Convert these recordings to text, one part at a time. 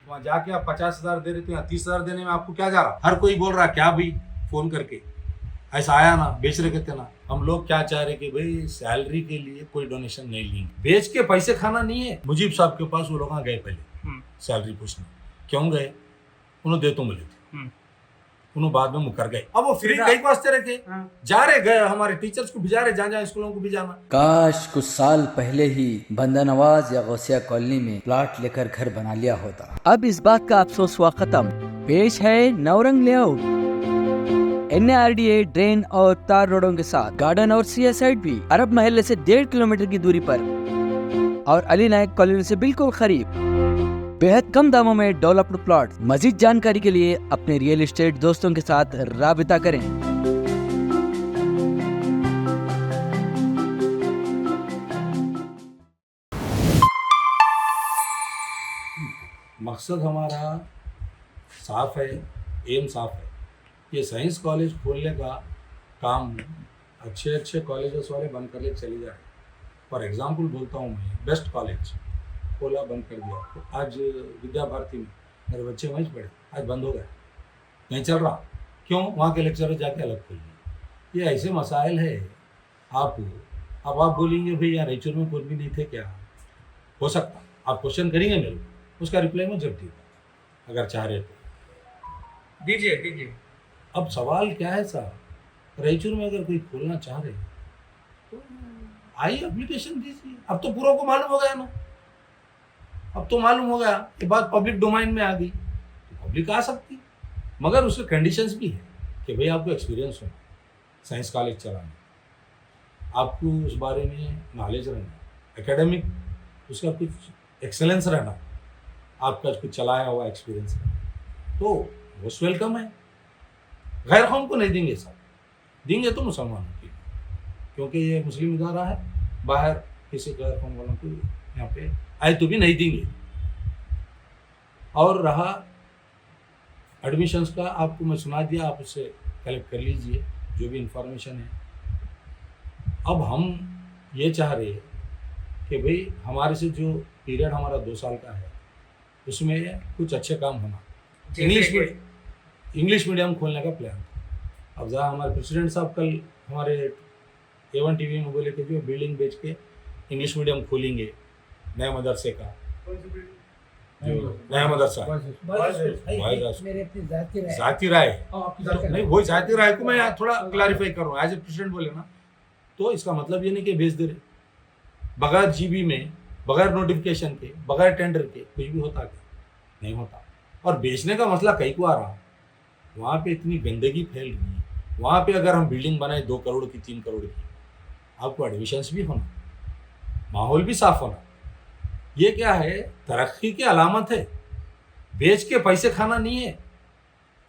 वहाँ जाके आप 50,000 दे रहे थे, यहाँ 30,000 देने में आपको क्या जा रहा? हर कोई बोल रहा क्या भाई फोन करके ऐसा आया ना, बेच रहे कहते ना। हम लोग क्या चाह रहे कि भाई सैलरी के लिए कोई डोनेशन नहीं लेंगे, बेच के पैसे खाना नहीं है। मुजीब साहब के पास वो लोग गए पहले सैलरी पूछने, क्यों गए? उन्होंने दे तो मिले थे, उन्होंने बाद में मुकर गए। अब वो फ्री कई वास्ते रखे जा रहे, गए हमारे टीचर्स को भिजा रहे, जहाँ स्कूलों को भिजाना। काश कुछ साल पहले ही बंदा नवाज या गौसिया कॉलोनी में प्लॉट लेकर घर बना लिया होता। अब इस बात का अफसोस हुआ खत्म। पेश है नवरंग लेआउट, NARDA ड्रेन और तार रोडों के साथ, गार्डन और सीए साइड भी, अरब महल्ले से 1.5 किलोमीटर की दूरी पर और अली नायक कॉलोनी से बिल्कुल करीब, बेहद कम दामों में डेवलप्ड प्लॉट। मजीद जानकारी के लिए अपने रियल एस्टेट दोस्तों के साथ राबिता करें। मकसद हमारा साफ है, एम साफ है। ये साइंस कॉलेज खोलने का काम अच्छे अच्छे कॉलेजेस वाले बंद कर ले चले जा रहे। फॉर एग्जांपल बोलता हूँ मैं, बेस्ट कॉलेज खोला बंद कर दिया, तो आज विद्या भारती में मेरे बच्चे वहीं पढ़े, आज बंद हो गए, नहीं चल रहा। क्यों? वहाँ के लेक्चरर जाके अलग खोल लिए। ये ऐसे मसाइल है। अब आप बोलेंगे भाई यहाँ रायचूर में कोई भी नहीं थे क्या? हो सकता, आप क्वेश्चन करेंगे मेरे को, उसका रिप्लाई मैं जब दूँगा, अगर चाह रहे तो दीजिए। अब सवाल क्या है साहब, रायचूर में अगर कोई खोलना चाह रहे तो आइए एप्लीकेशन दीजिए। अब तो पूरा को मालूम हो गया ना, अब तो मालूम हो गया कि बात पब्लिक डोमाइन में आ गई, तो पब्लिक आ सकती, मगर उसके कंडीशंस भी है कि भाई आपको एक्सपीरियंस होना, साइंस कॉलेज चलाना, आपको उस बारे में नॉलेज रहना, एकेडमिक उसका कुछ एक्सेलेंस रहना, आपका कुछ चलाया हुआ एक्सपीरियंस रहना, तो मोस्ट वेलकम है। गैर कौम को नहीं देंगे साहब, देंगे तो मुसलमानों की, क्योंकि ये मुस्लिम इदारा है, बाहर किसी गैर कौम वालों को यहाँ पे आए तो भी नहीं देंगे। और रहा एडमिशन्स का, आपको मैं सुना दिया, आप उससे कलेक्ट कर लीजिए जो भी इंफॉर्मेशन है। अब हम ये चाह रहे हैं कि भाई हमारे से जो पीरियड हमारा 2 साल का है उसमें कुछ अच्छे काम होना। इंग्लिश मीडियम खोलने का प्लान। अब जहाँ हमारे प्रेसिडेंट साहब कल हमारे A1 TV में बोले कि जो बिल्डिंग बेच के इंग्लिश मीडियम खोलेंगे नए मदरसे का, जो नया मदरसा जाती राय नहीं, वही जाती राय को मैं यहाँ थोड़ा क्लैरिफाई कर रहा हूँ। एज ए प्रेसिडेंट बोले ना, तो इसका मतलब ये नहीं कि बेच दे रहे, बगैर GB में, बगैर नोटिफिकेशन के, बगैर टेंडर के कुछ भी होता क्या? नहीं होता। और बेचने का मसला कहीं को आ रहा, वहाँ पे इतनी गंदगी फैल रही है। वहाँ पे अगर हम बिल्डिंग बनाए 2 करोड़ की, 3 करोड़ की, आपको एडमिशन्स भी होना, माहौल भी साफ होना, ये क्या है? तरक्की की अलामत है। बेच के पैसे खाना नहीं है,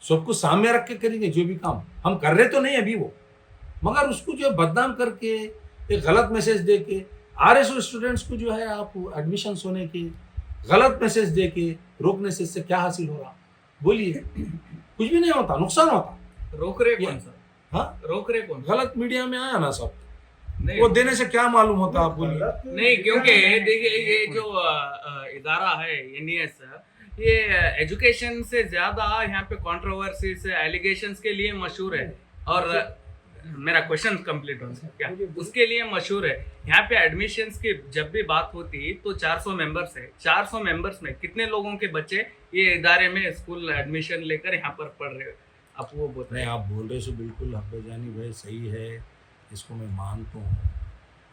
सब कुछ सामने रख के करेंगे। जो भी काम हम कर रहे तो नहीं अभी वो, मगर उसको जो बदनाम करके, एक गलत मैसेज दे के, RSO स्टूडेंट्स को जो है आप एडमिशन्स होने के गलत मैसेज दे के रोकने से इससे क्या हासिल हो रहा? बोलिए, कुछ भी नहीं होता, नुकसान होता। रोक रहे कौन सर? हाँ, रोक रहे कौन? गलत मीडिया में आया ना सब, नहीं, वो देने से क्या मालूम होता? आप बोलिए। नहीं, क्योंकि देखिए ये जो इदारा है NES, ये एजुकेशन से ज्यादा यहाँ पे कंट्रोवर्सी से, एलिगेशंस के लिए मशहूर है। और मेरा क्वेश्चन कंप्लीट हो क्या, उसके लिए मशहूर है। यहाँ पे एडमिशन्स की जब भी बात होती तो 400 मेंबर्स है। 400 मेंबर्स में कितने लोगों के बच्चे ये इदारे में स्कूल एडमिशन लेकर यहाँ पर पढ़ रहे हो? आप वो बताएं। नहीं, आप बोल रहे सो बिल्कुल हब्बेजानी भाई सही है, इसको मैं मानता हूँ।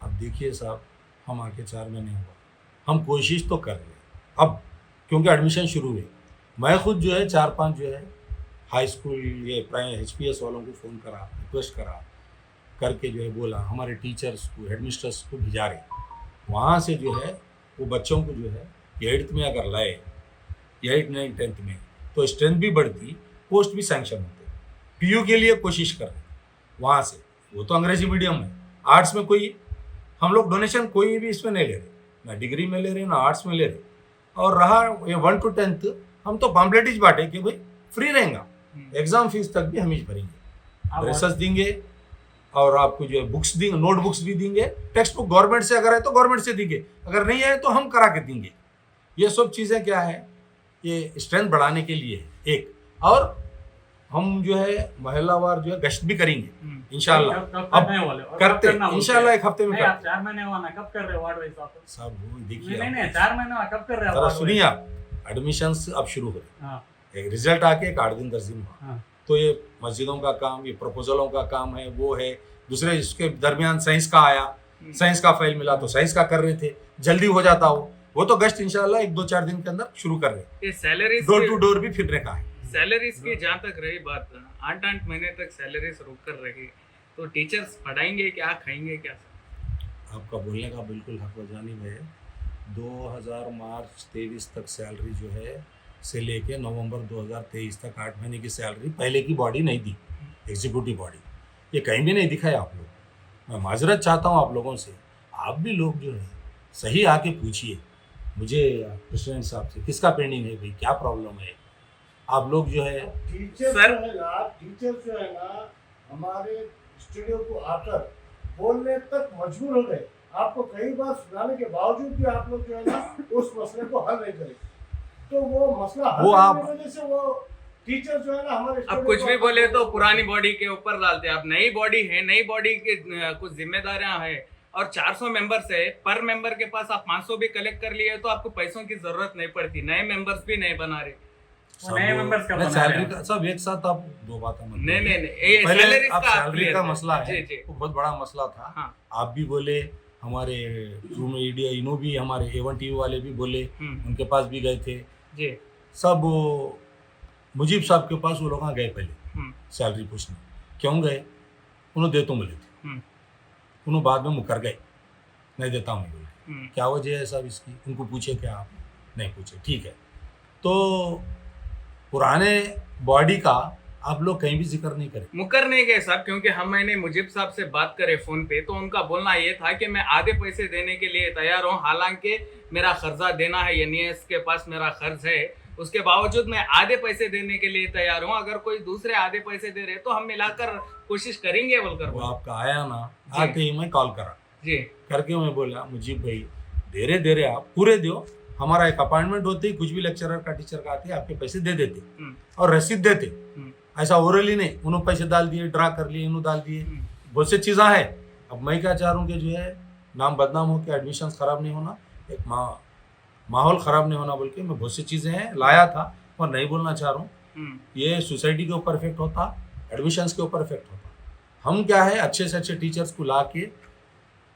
अब देखिए साहब, हम आके 4 महीने हुआ, हम कोशिश तो कर रहे हैं अब, क्योंकि एडमिशन शुरू हुए। मैं खुद जो है 4-5 जो है हाई स्कूल ये प्राइमरी HPS वालों को फ़ोन करा, रिक्वेस्ट करा करके जो है बोला, हमारे टीचर्स को, हेडमिस्ट्रेस को भिजा रहे, वहाँ से जो है वो बच्चों को जो है 8th में अगर लाए, 8, 9, 10th में, तो स्ट्रेंथ भी बढ़ती, पोस्ट भी सैंक्शन होते। PU के लिए कोशिश कर रहे वहाँ से, वो तो अंग्रेजी मीडियम है। आर्ट्स में कोई हम लोग डोनेशन कोई भी इसमें नहीं ले रहे, ना डिग्री में ले रहे ना आर्ट्स में ले रहे। और रहा ये 1 to 10th, हम तो पम्पलेट बांटे कि भाई फ्री रहेगा, एग्जाम फीस तक भी हम ही भरेंगे, ड्रेसेस देंगे और आपको जो है बुक्स देंगे, नोटबुक्स भी देंगे, टेक्स्ट बुक गवर्नमेंट से अगर है तो गवर्नमेंट से देंगे, अगर नहीं है तो हम करा के देंगे। ये सब चीज़ें क्या है ये स्ट्रेंथ बढ़ाने के लिए है एक। और हम जो है महिलावार जो है गश्त भी करेंगे इंशाल्लाह। अब करते इंशाल्लाह एक हफ्ते में नहीं, आप करते। 4 महीने हुआ ना, कब कर रहे हो वार्ड वाइज आप? साहब वो देखिए नहीं नहीं आप, 4 महीने हुआ, कब कर रहे हो जरा वार्ड सुनिए वाइज? आप, एडमिशंस अब शुरू हो रहे, हाँ एक रिजल्ट आके एक 8 दिन 10 दिन हुआ, हाँ तो ये मस्जिदों का काम, ये प्रपोजलों का काम है, वो है। दूसरे इसके दरमियान साइंस का आया, साइंस का फाइल मिला तो साइंस का कर रहे थे, जल्दी हो जाता हो। वो तो गश्त इंशाल्लाह 1-2-4 दिन के अंदर शुरू कर रहे हैं। ये सैलरीज डोर टू डोर भी फिरने का है। सैलरीज की जहाँ तक रही बात, 8-8 महीने तक सैलरीज रोक कर रही, तो टीचर्स पढ़ाएंगे क्या, खाएंगे क्या? आपका बोलने का बिल्कुल हक जानिब है। 2000 मार्च 23 तक सैलरी जो है से लेके नवंबर 2023 तक 8 महीने की सैलरी पहले की बॉडी नहीं दी, एग्जीक्यूटिव बॉडी, ये कहीं भी नहीं दिखाया आप लोग। मैं माजरत चाहता हूँ आप लोगों से, आप भी लोग जो है सही आके पूछिए मुझे प्रेसिडेंट साहब से, किसका पेंडिंग है भाई, क्या प्रॉब्लम है। आप लोग जो है टीचर सर- जो है ना हमारे स्टूडियो को आकर बोलने तक मजबूर हो गए। आपको कई बार सुनाने के बावजूद भी आप लोग जो है ना उस मसले को हल नहीं करे, तो वो मसला हल वो करने आप- की वजह से वो टीचर जो है ना हमारे अब स्टूडियो कुछ को भी आकर बोले तो बोलते पुरानी हैं। बॉडी के ऊपर डालते हैं। अब नई बॉडी है, नई बॉडी के कुछ जिम्मेदारियां हैं और 400 मेंबर्स है, पर मेंबर के पास आप 500 भी कलेक्ट कर लिए तो आपको पैसों की जरूरत नहीं पड़ती। नए मेंबर्स भी नहीं बना रहे। वो नए members का बना सैलरी रहे हैं। का सब एक साथ आप दो बातें मत नहीं बोलिए। नहीं नहीं, ये पहले सैलरीज आप का आप सैलरी clear का करें। मसला है, जी जी वो बहुत बड़ा मसला था। हाँ। आप भी बोले, हमारे ट्रू मीडिया इनो भी, हमारे A1 TV वाले भी बोले, उनके पास भी गए थे जी। सब। वो मुजीब साहब के पास वो लोग गए पहले हम्म, सैलरी पूछने। क्यों गए? उन्होंने दे तो मिले थे, हम्म, उन्होंने बाद में मुकर गए, नहीं देता हूँ बोले। हम्म। क्या वजह है साहब इसकी? उनको पूछे क्या आप? नहीं पूछे, ठीक है। तो पुराने बॉडी का आप लोग कहीं भी जिक्र नहीं करें। मुकर नहीं गए साहब, क्योंकि मैंने मुजीब साहब से बात करे फोन पे, तो उनका बोलना ये था कि मैं आधे पैसे देने के लिए तैयार हूँ, हालांकि मेरा खर्चा देना है, NES के पास मेरा खर्च है, उसके बावजूद मैं आधे पैसे देने के लिए तैयार हूँ। अगर कोई दूसरे आधे पैसे दे रहे तो हम मिलाकर कोशिश करेंगे बोलकर वो बोला। आपका आया ना, जी। आके ही मैं कॉल करा, जी करके मैं बोला मुजीब भाई दे रहे आप पूरे दो, हमारा एक अपॉइंटमेंट होते ही कुछ भी लेक्चरर का टीचर का आते आपके पैसे दे देते हम्म, और रसीद देते। हम्म, ऐसा ओरली नहीं, उन्होंने पैसे डाल दिए, ड्रा कर लिए, इन्होंने डाल दिए, हम्म, बहुत सी चीज़ें हैं। अब मैं क्या चाह रहा हूँ कि जो है नाम बदनाम हो के एडमिशन खराब नहीं होना, एक माहौल ख़राब नहीं होना, बोल के मैं बहुत सी चीज़ें हैं लाया था और नहीं बोलना चाह रहा हूँ। हम्म, ये सोसाइटी के ऊपर इफेक्ट होता, एडमिशन्स के ऊपर इफेक्ट होता। हम क्या है अच्छे से अच्छे टीचर्स को ला के,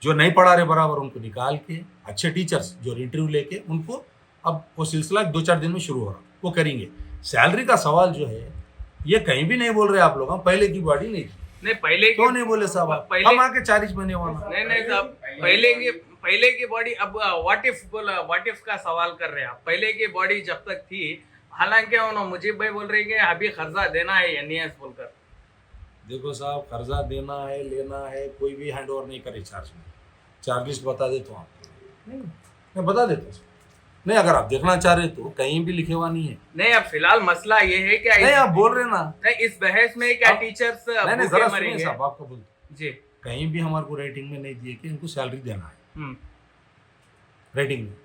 जो नहीं पढ़ा रहे बराबर उनको निकाल के, अच्छे टीचर्स जो इंटरव्यू लेके उनको, अब वो सिलसिला 2-4 दिन में शुरू हो रहा, वो करेंगे। सैलरी का सवाल जो है ये कहीं भी नहीं बोल रहे आप लोग। हम पहले की बॉडी नहीं थी, नहीं पहले क्यों नहीं बोले साहब आप? पहले- हम आके 40 महीने वाला। नहीं साहब, पहले की बॉडी, अब व्हाट इफ का सवाल कर रहे हैं आप। पहले की बॉडी जब तक थी, हालांकि उन्होंने मुजीब भाई बोल रहे हैं कि अभी खर्चा देना है NES बोलकर। देखो साहब, कर्जा देना है, लेना है, कोई भी हैंड ओवर नहीं करे चार्ज में। चार्ज लिस्ट बता देता हूँ आपको, मैं बता देता हूँ। नहीं, अगर आप देखना चाह रहे तो कहीं भी लिखे हुआ नहीं है। नहीं, अब फिलहाल मसला ये है क्या नहीं, आप बोल रहे ना। नहीं, इस बहस में क्या अब- टीचर्स नहीं नहीं, भूखे जरा सुनिए मरेंगे? साहब, आपको बोलते जी। कहीं भी हमारे को रेटिंग में नहीं दिए कि इनको सैलरी देना है। हम्म, रेटिंग में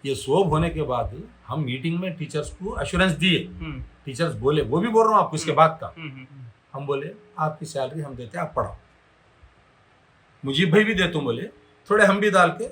ये सोब होने के बाद हम मीटिंग में टीचर्स को एश्योरेंस दिए। हम्म, टीचर्स बोले, वो भी बोल रहा हूँ आपको इसके बाद का, हम्म, हम बोले आपकी सैलरी हम देते हैं, आप पढ़ाओ। मुजीब भाई भी देते हो, बोले थोड़े हम भी डाल के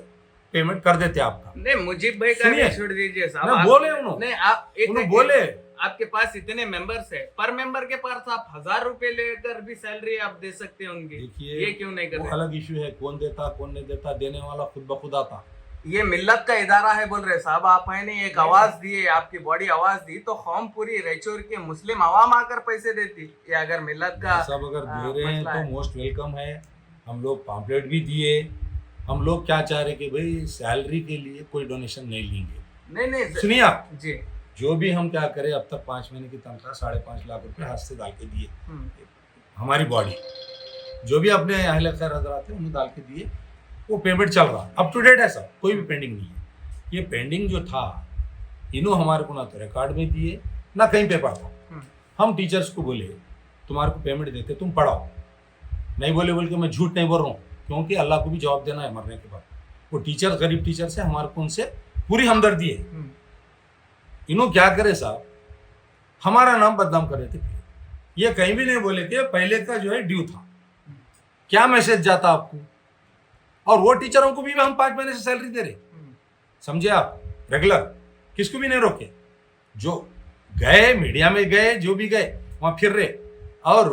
पेमेंट कर देते आपका। नहीं मुजीब भाई का सुनिए, भी छोड़ दीजिए साहब। नहीं, आप- बोले उन्होंने। नहीं, आप उन्होंने बोले आपके पास इतने मेंबर्स है, पर मेंबर के पास आप 1000 रुपए लेकर भी सैलरी आप दे सकते हैं उनकी। देखिए, ये क्यों नहीं कर वो रहे? अलग इशू है, कौन देता कौन नहीं देता, देने वाला खुद ब खुद आता। ये मिल्लत का इदारा है बोल रहे साहब। आप है नहीं, एक आवाज दिए, आपकी बॉडी आवाज दी तो कौम पूरी रेचोर के मुस्लिम आवाम आकर पैसे देती। ये अगर मिल्लत का सब अगर हाँ, दे रहे हैं मसला तो है। मोस्ट वेलकम है। हम लोग पॉम्पलेट भी दिए। हम लोग क्या चाह रहे कि भाई सैलरी के लिए कोई डोनेशन नहीं लेंगे। नहीं नहीं सुनिए आप, जी। जो भी हम क्या करें, अब तक 5 महीने की तनख्वाह 5.5 लाख रुपए हाथ से डाल के दिए। हम्म, हमारी बॉडी जो भी अपने अहले खैर हजरात हैं उन्हें डाल के दिए, वो पेमेंट चल रहा, अप टू डेट है सब, कोई भी पेंडिंग नहीं है। ये पेंडिंग जो था, इन्हों हमारे को ना तो रिकॉर्ड में दिए ना कहीं पेपर था। हम्म, हम टीचर्स को बोले तुम्हारे को पेमेंट देते, तुम पढ़ाओ। नहीं बोले बोल के मैं झूठ नहीं बोल रहा हूँ, क्योंकि अल्लाह को भी जवाब देना है मरने के बाद। वो टीचर गरीब टीचर से हमारे को उनसे पूरी हमदर्दी है। हम्म, इन्हों क्या करे साहब, हमारा नाम बदनाम कर रहे थे। ये कहीं भी नहीं बोले थे पहले का जो है ड्यू था, क्या मैसेज जाता आपको। और वो टीचरों को भी हम 5 महीने से सैलरी दे रहे, समझे आप, रेगुलर, किसको भी नहीं रोके। जो गए मीडिया में गए, जो भी गए वहां फिर रहे। और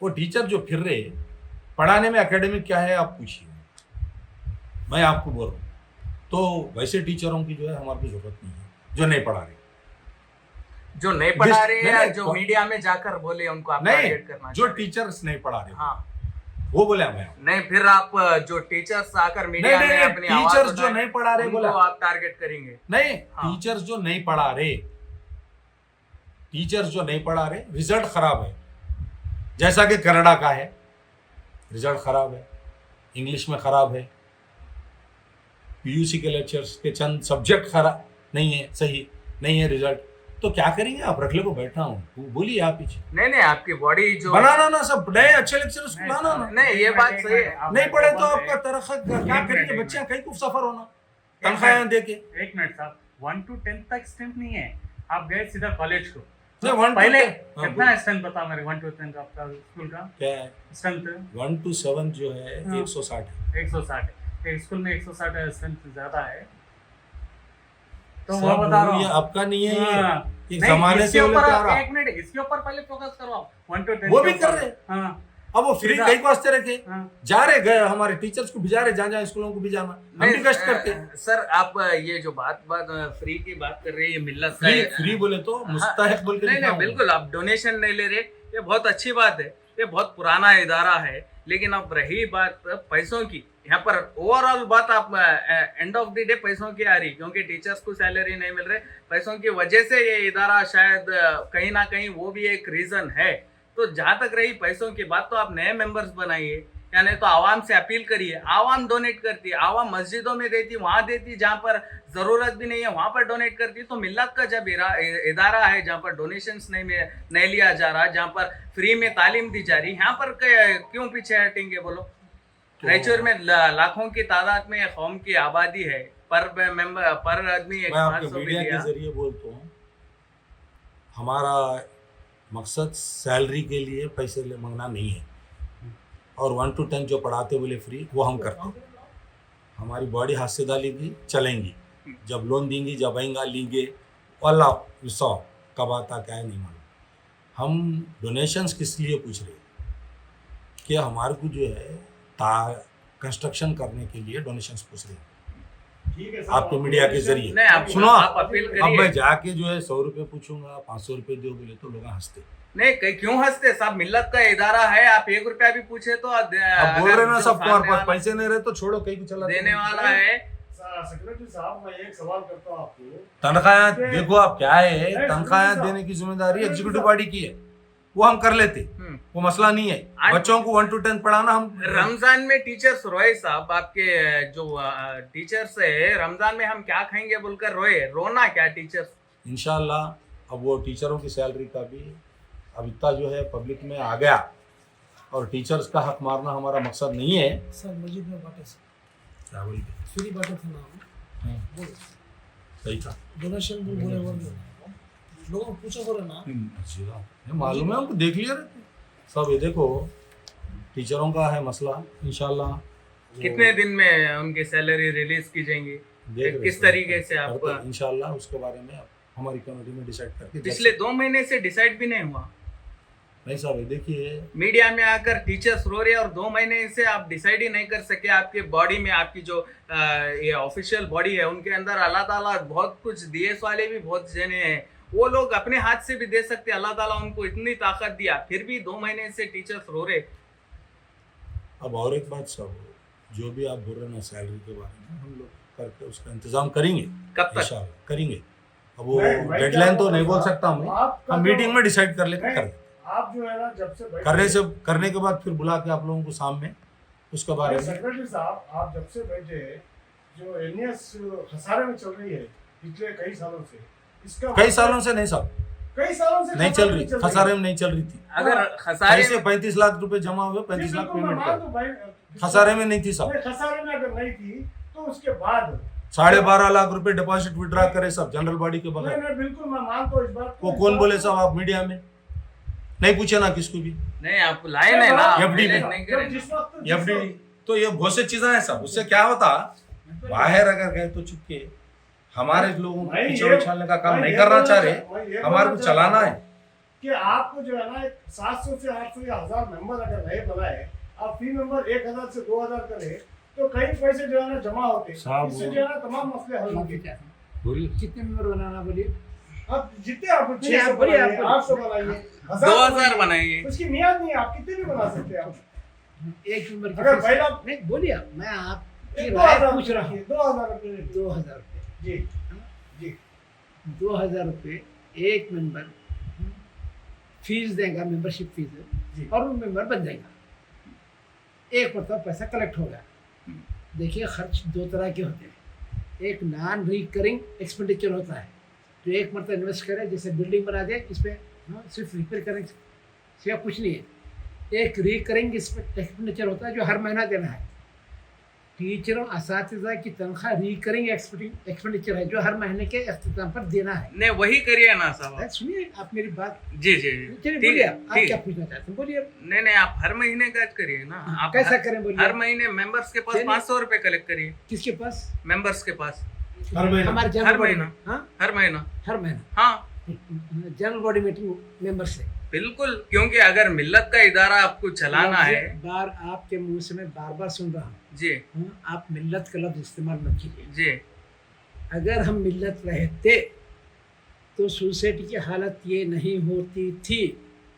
वो टीचर जो फिर रहे, पढ़ाने में एकेडमिक क्या है आप पूछिए, मैं आपको बोल रहा हूँ। तो वैसे टीचरों की जो है हमारे को जरूरत नहीं है जो नहीं पढ़ा रहे। जो नहीं पढ़ा रहे नहीं, या नहीं, जो मीडिया में जाकर बोले उनको आप नहीं, टारगेट करना जो चाहते हैं? टीचर्स नहीं पढ़ा रहे हाँ, वो बोला मैं। नहीं फिर आप जो टीचर्स आकर मीडिया में नहीं, अपनी आवाज टीचर्स जो उठाएं, नहीं पढ़ा रहे उनको बोला आप टारगेट करेंगे। नहीं, हाँ। टीचर्स जो नहीं पढ़ा रहे, टीचर्स जो नहीं पढ़ा रहे, रिजल्ट खराब है। जैसा कि कनाडा का है, रिजल्ट खराब है, इंग्लिश में खराब है, पीयूसी के लेक्चर्स के चंद सब्जेक्ट खराब नहीं है, सही नहीं है रिजल्ट। तो क्या करेंगे आप, रख ले को बैठा हूँ, बोलिए आप पीछे नहीं आपकी बॉडी जो बनाना ना, सब नए अच्छे लेक्चर्स बनाना ना। नहीं ये बात सही है। नहीं पढ़े तो आपका तरक्की क्या करेंगे, बच्चे कहीं को सफर होना, तनख्वाह दे के। एक मिनट साहब, 1 to 10 तक स्ट्रेंथ नहीं है, आप गए सीधा कॉलेज को। नहीं, 1 to पहले 10 हाँ, कितना स्ट्रेंथ बता मेरे 1 to 10 का आपका स्कूल का क्या है, स्ट्रेंथ? 1 to 7 जो है हाँ। 160 है। 160 है, एक स्कूल में 160 स्ट्रेंथ ज्यादा है, तो सब वो बता रहा ये हूँ। आपका नहीं है, हाँ। ये नहीं, जमाने इसके से ऊपर लेके आ रहा। एक मिनट, इसके ऊपर पहले फोकस करो आप। 1 to 10 वो के भी कर ऊपर। रहे। हाँ, अब वो फ्री सीधा। कहीं को वास्ते रखे, हाँ। जा रहे गए हमारे टीचर्स को भिजा रहे, जहाँ स्कूलों को भी जाना, हम भी कष्ट करते। सर आप ये जो बात फ्री की बात कर रहे हैं, ये मिल्लत का फ्री है। फ्री बोले तो मुस्तहिक बोल के नहीं लिखा नहीं हुआ है। बिल्कुल, आप डोनेशन नहीं ले रहे, ये बहुत अच्छी बात है, ये बहुत पुराना इदारा है। लेकिन अब रही बात पैसों की, यहाँ पर ओवरऑल बात आप एंड ऑफ द डे पैसों की आ रही, क्योंकि टीचर्स को सैलरी नहीं मिल रहे, पैसों की वजह से ये इदारा शायद कहीं ना कहीं वो भी एक रीजन है। तो जहां तक रही पैसों की बात, तो आप नए मेंबर्स बनाइए, यानी तो आवाम से अपील करिए। आवाम डोनेट करती है, आवाम मस्जिदों में देती, वहां देती जहां पर जरूरत भी नहीं है वहां पर डोनेट करती। तो मिल्लत का जब इदारा है जहां पर डोनेशंस नहीं लिया जा रहा, जहां पर फ्री में तालीम दी जा रही, यहाँ पर क्यों पीछे हटेंगे बोलो। रायचूर में लाखों की तादाद में कौम की आबादी है, पर मेंबर पर आदमी मैं आपके 500 भी मीडिया दिया। के जरिए बोलता हूँ, हमारा मकसद सैलरी के लिए पैसे ले मांगना नहीं है। और 1 to 10 जो पढ़ाते बोले फ्री, वो हम करते हैं। हमारी बॉडी हाथ से डालेगी, चलेंगी, जब लोन देंगी, जब आएंगा लेंगे, अल्लाह विश्वास कब आता क्या है नहीं मालूम। हम डोनेशंस किस लिए पूछ रहे हैं कि हमारे को जो है कंस्ट्रक्शन करने के लिए डोनेशंस पूछ रहे हैं ठीक है सर, आपके मीडिया के जरिए। नहीं आप सुनो, आप अपील अब मैं करिए। जाके जो है 100 रुपये पूछूंगा, 500 रुपये दो बोले तो लोग हंसते। नहीं क्यों हंसते साहब, मिल्लत का इदारा है, आप 1 रुपया भी पूछे तो अब बोल रहे ना अगर सब, जो तुम्हारे सामने पास वाला पैसे नहीं रहे तो छोड़ो, कहीं भी चला देने वाला है। सेक्रेटरी साहब, मैं एक सवाल करता हूँ आपको। तनख्वाह देखो आप क्या है, नहीं, तनख्वाह सुनिए देने की जिम्मेदारी सुनिए एग्जीक्यूटिव साहब। बॉडी की है, वो हम कर लेते, हम्म। वो मसला नहीं है। आज- बच्चों को 1 to 10 पढ़ाना हम रमजान में टीचर्स रोए साहब, आपके जो टीचर्स है, रमजान में हम क्या खाएंगे बोलकर रोए, रोना क्या टीचर्स। इंशाल्लाह अब वो टीचरों की सैलरी का भी अब इतना जो है पब्लिक में आ गया, और टीचर्स का हक मारना हमारा मकसद नहीं है। सर मस्जिद में बांटे सर, क्या बोल के फ्री बांटे थे नाम बोलो, सही था, डोनेशन भी बोले वो लोगों को पूछो बोले ना। ये मालूम है हमको, देख लिया रहते सब। ये देखो टीचरों का है मसला, इंशाल्लाह कितने दिन में उनकी सैलरी रिलीज की जाएंगी, किस तरीके से आप इंशाल्लाह उसके बारे में हमारी कमेटी में डिसाइड करके पिछले 2 महीने से डिसाइड भी नहीं हुआ। नहीं साहब, ये देखिए मीडिया में आकर टीचर्स रो रहे हैं और 2 महीने से आप डिसाइड ही नहीं कर सके। आपके बॉडी में, आपकी जो ये ऑफिशियल बॉडी है, उनके अंदर अल्लाह ताला बहुत कुछ दिए वाले भी बहुत जने हैं, वो लोग अपने हाथ से भी दे सकते, अल्लाह ताला उनको इतनी ताकत दिया, फिर भी 2 महीने से टीचर्स रो रहे। अब और एक बात सब, जो भी आप बोल रहे हैं ना सैलरी के बारे में, हम लोग करके उसका इंतजाम करेंगे, कब तक? इंशाल्लाह करेंगे। अब वो मैं डेडलाइन तो क्या नहीं बोल बोलता सकता मैं, आपका हम जो- मीटिंग में डिसाइड कर लेते, नहीं, कर आप जो है ना जब से बैठे- करने के बाद फिर बुला के आप लोगों को सामने उसके बारे में। सेक्रेटरी साहब, आप जब से बैठे, जो एनएस खसारे में चल रही है पिछले कई सालों से, इसका कई सालों से नहीं साहब, कई सालों से नहीं चल रही, खसारे में नहीं चल रही थी। अगर खसारे कैसे 35 लाख रुपए जमा हुए, 35 लाख बिल्कुल, मैं पेमेंट मान कर, दूं भाई, खसारे में नहीं थी साहब। नहीं, खसारे में अगर नहीं थी तो उसके बाद 12.5 लाख रुपए डिपॉजिट विड्रॉ करे सब जनरल बॉडी के नहीं बगैर। नहीं बिल्कुल मैं मानता हूँ इस बात वो कौन बोले साहब आप मीडिया में नहीं पूछे ना किसको भी नहीं आप लाए नहीं ना FD में। मैनेज नहीं जब करें। जिस वक्त एफडी तो ये बहुत से चीजें हैं सब। उससे क्या होता बाहर अगर गए तो चुपके हमारे लोगों को मैं पीछे ये- उछालने का काम मैं नहीं ये करना बोलना चाह रहे, मैं ये हमारे को बोलना चलाना चाहता है। हूँ कि आपको जो है ना 700 से 800 या 1000 मेंबर अगर नए बनाए, आप फी मेंबर 1000 से 2000 करे तो कई पैसे जो है ना जमा होते साहब इससे वो- जो है ना तमाम मसले हल होंगे। कितने मेंबर बनाना बोलिए? आप जितने आप नहीं, 600 आप बोलिए, बनाइए, आप 800 बनाइए, 2000 बनाइए। उसकी मियाद नहीं है, आप कितने भी बना सकते हैं। आप एक मेंबर की अगर फीस- पहला नहीं बोलिए आप, मैं आपकी एक राय 2000 पूछ रहा हूँ। 2000 रुपये 2000 रुपये, जी जी 2000 रुपये एक मेंबर फीस देगा, मेंबरशिप जी। फीस, और वो मेंबर बन जाएगा। एक मरतबा पैसा कलेक्ट होगा। देखिए खर्च दो तरह के होते हैं। एक नॉन रिकरिंग एक्सपेंडिचर होता है जो एक मरतबा इन्वेस्ट करे, जैसे बिल्डिंग बना दे, इस पर सिर्फ रिपेयर करें सिवा कुछ नहीं है। एक रिकरिंग एक्सपेंडिचर होता है जो हर महीना देना है। टीचरों असातिज़ा की तनख्वाह रिकरिंग एक्सपेंडिचर है जो हर महीने के अख्ताम पर देना है। नहीं वही करिए ना साहब। सुनिए आप मेरी बात, जी जी जी चलिए ठीक बोलिए है, आप ठीक क्या है। पूछना चाहते हैं, बोलिए। नहीं नहीं आप हर महीने का करिए ना। आप कैसा हर- करें बोलिए? हर महीने मेंबर्स के पास चलिए। 500 रुपए कलेक्ट करिए। किसके पास? मेंबर्स के पास हर महीना हमारे हर जनरल बॉडी, महीना। हाँ हर महीना। हर महीना हाँ जनरल बॉडी मीटिंग मेंबर से। बिल्कुल, क्योंकि अगर मिल्लत का इदारा आपको चलाना लफ्ज़ है। बार आपके मुंह से मैं बार बार सुन रहा हूँ, जी आप मिल्लत का लफ्ज इस्तेमाल मत कीजिए। जी अगर हम मिल्लत रहते तो सोसाइटी की हालत ये नहीं होती थी।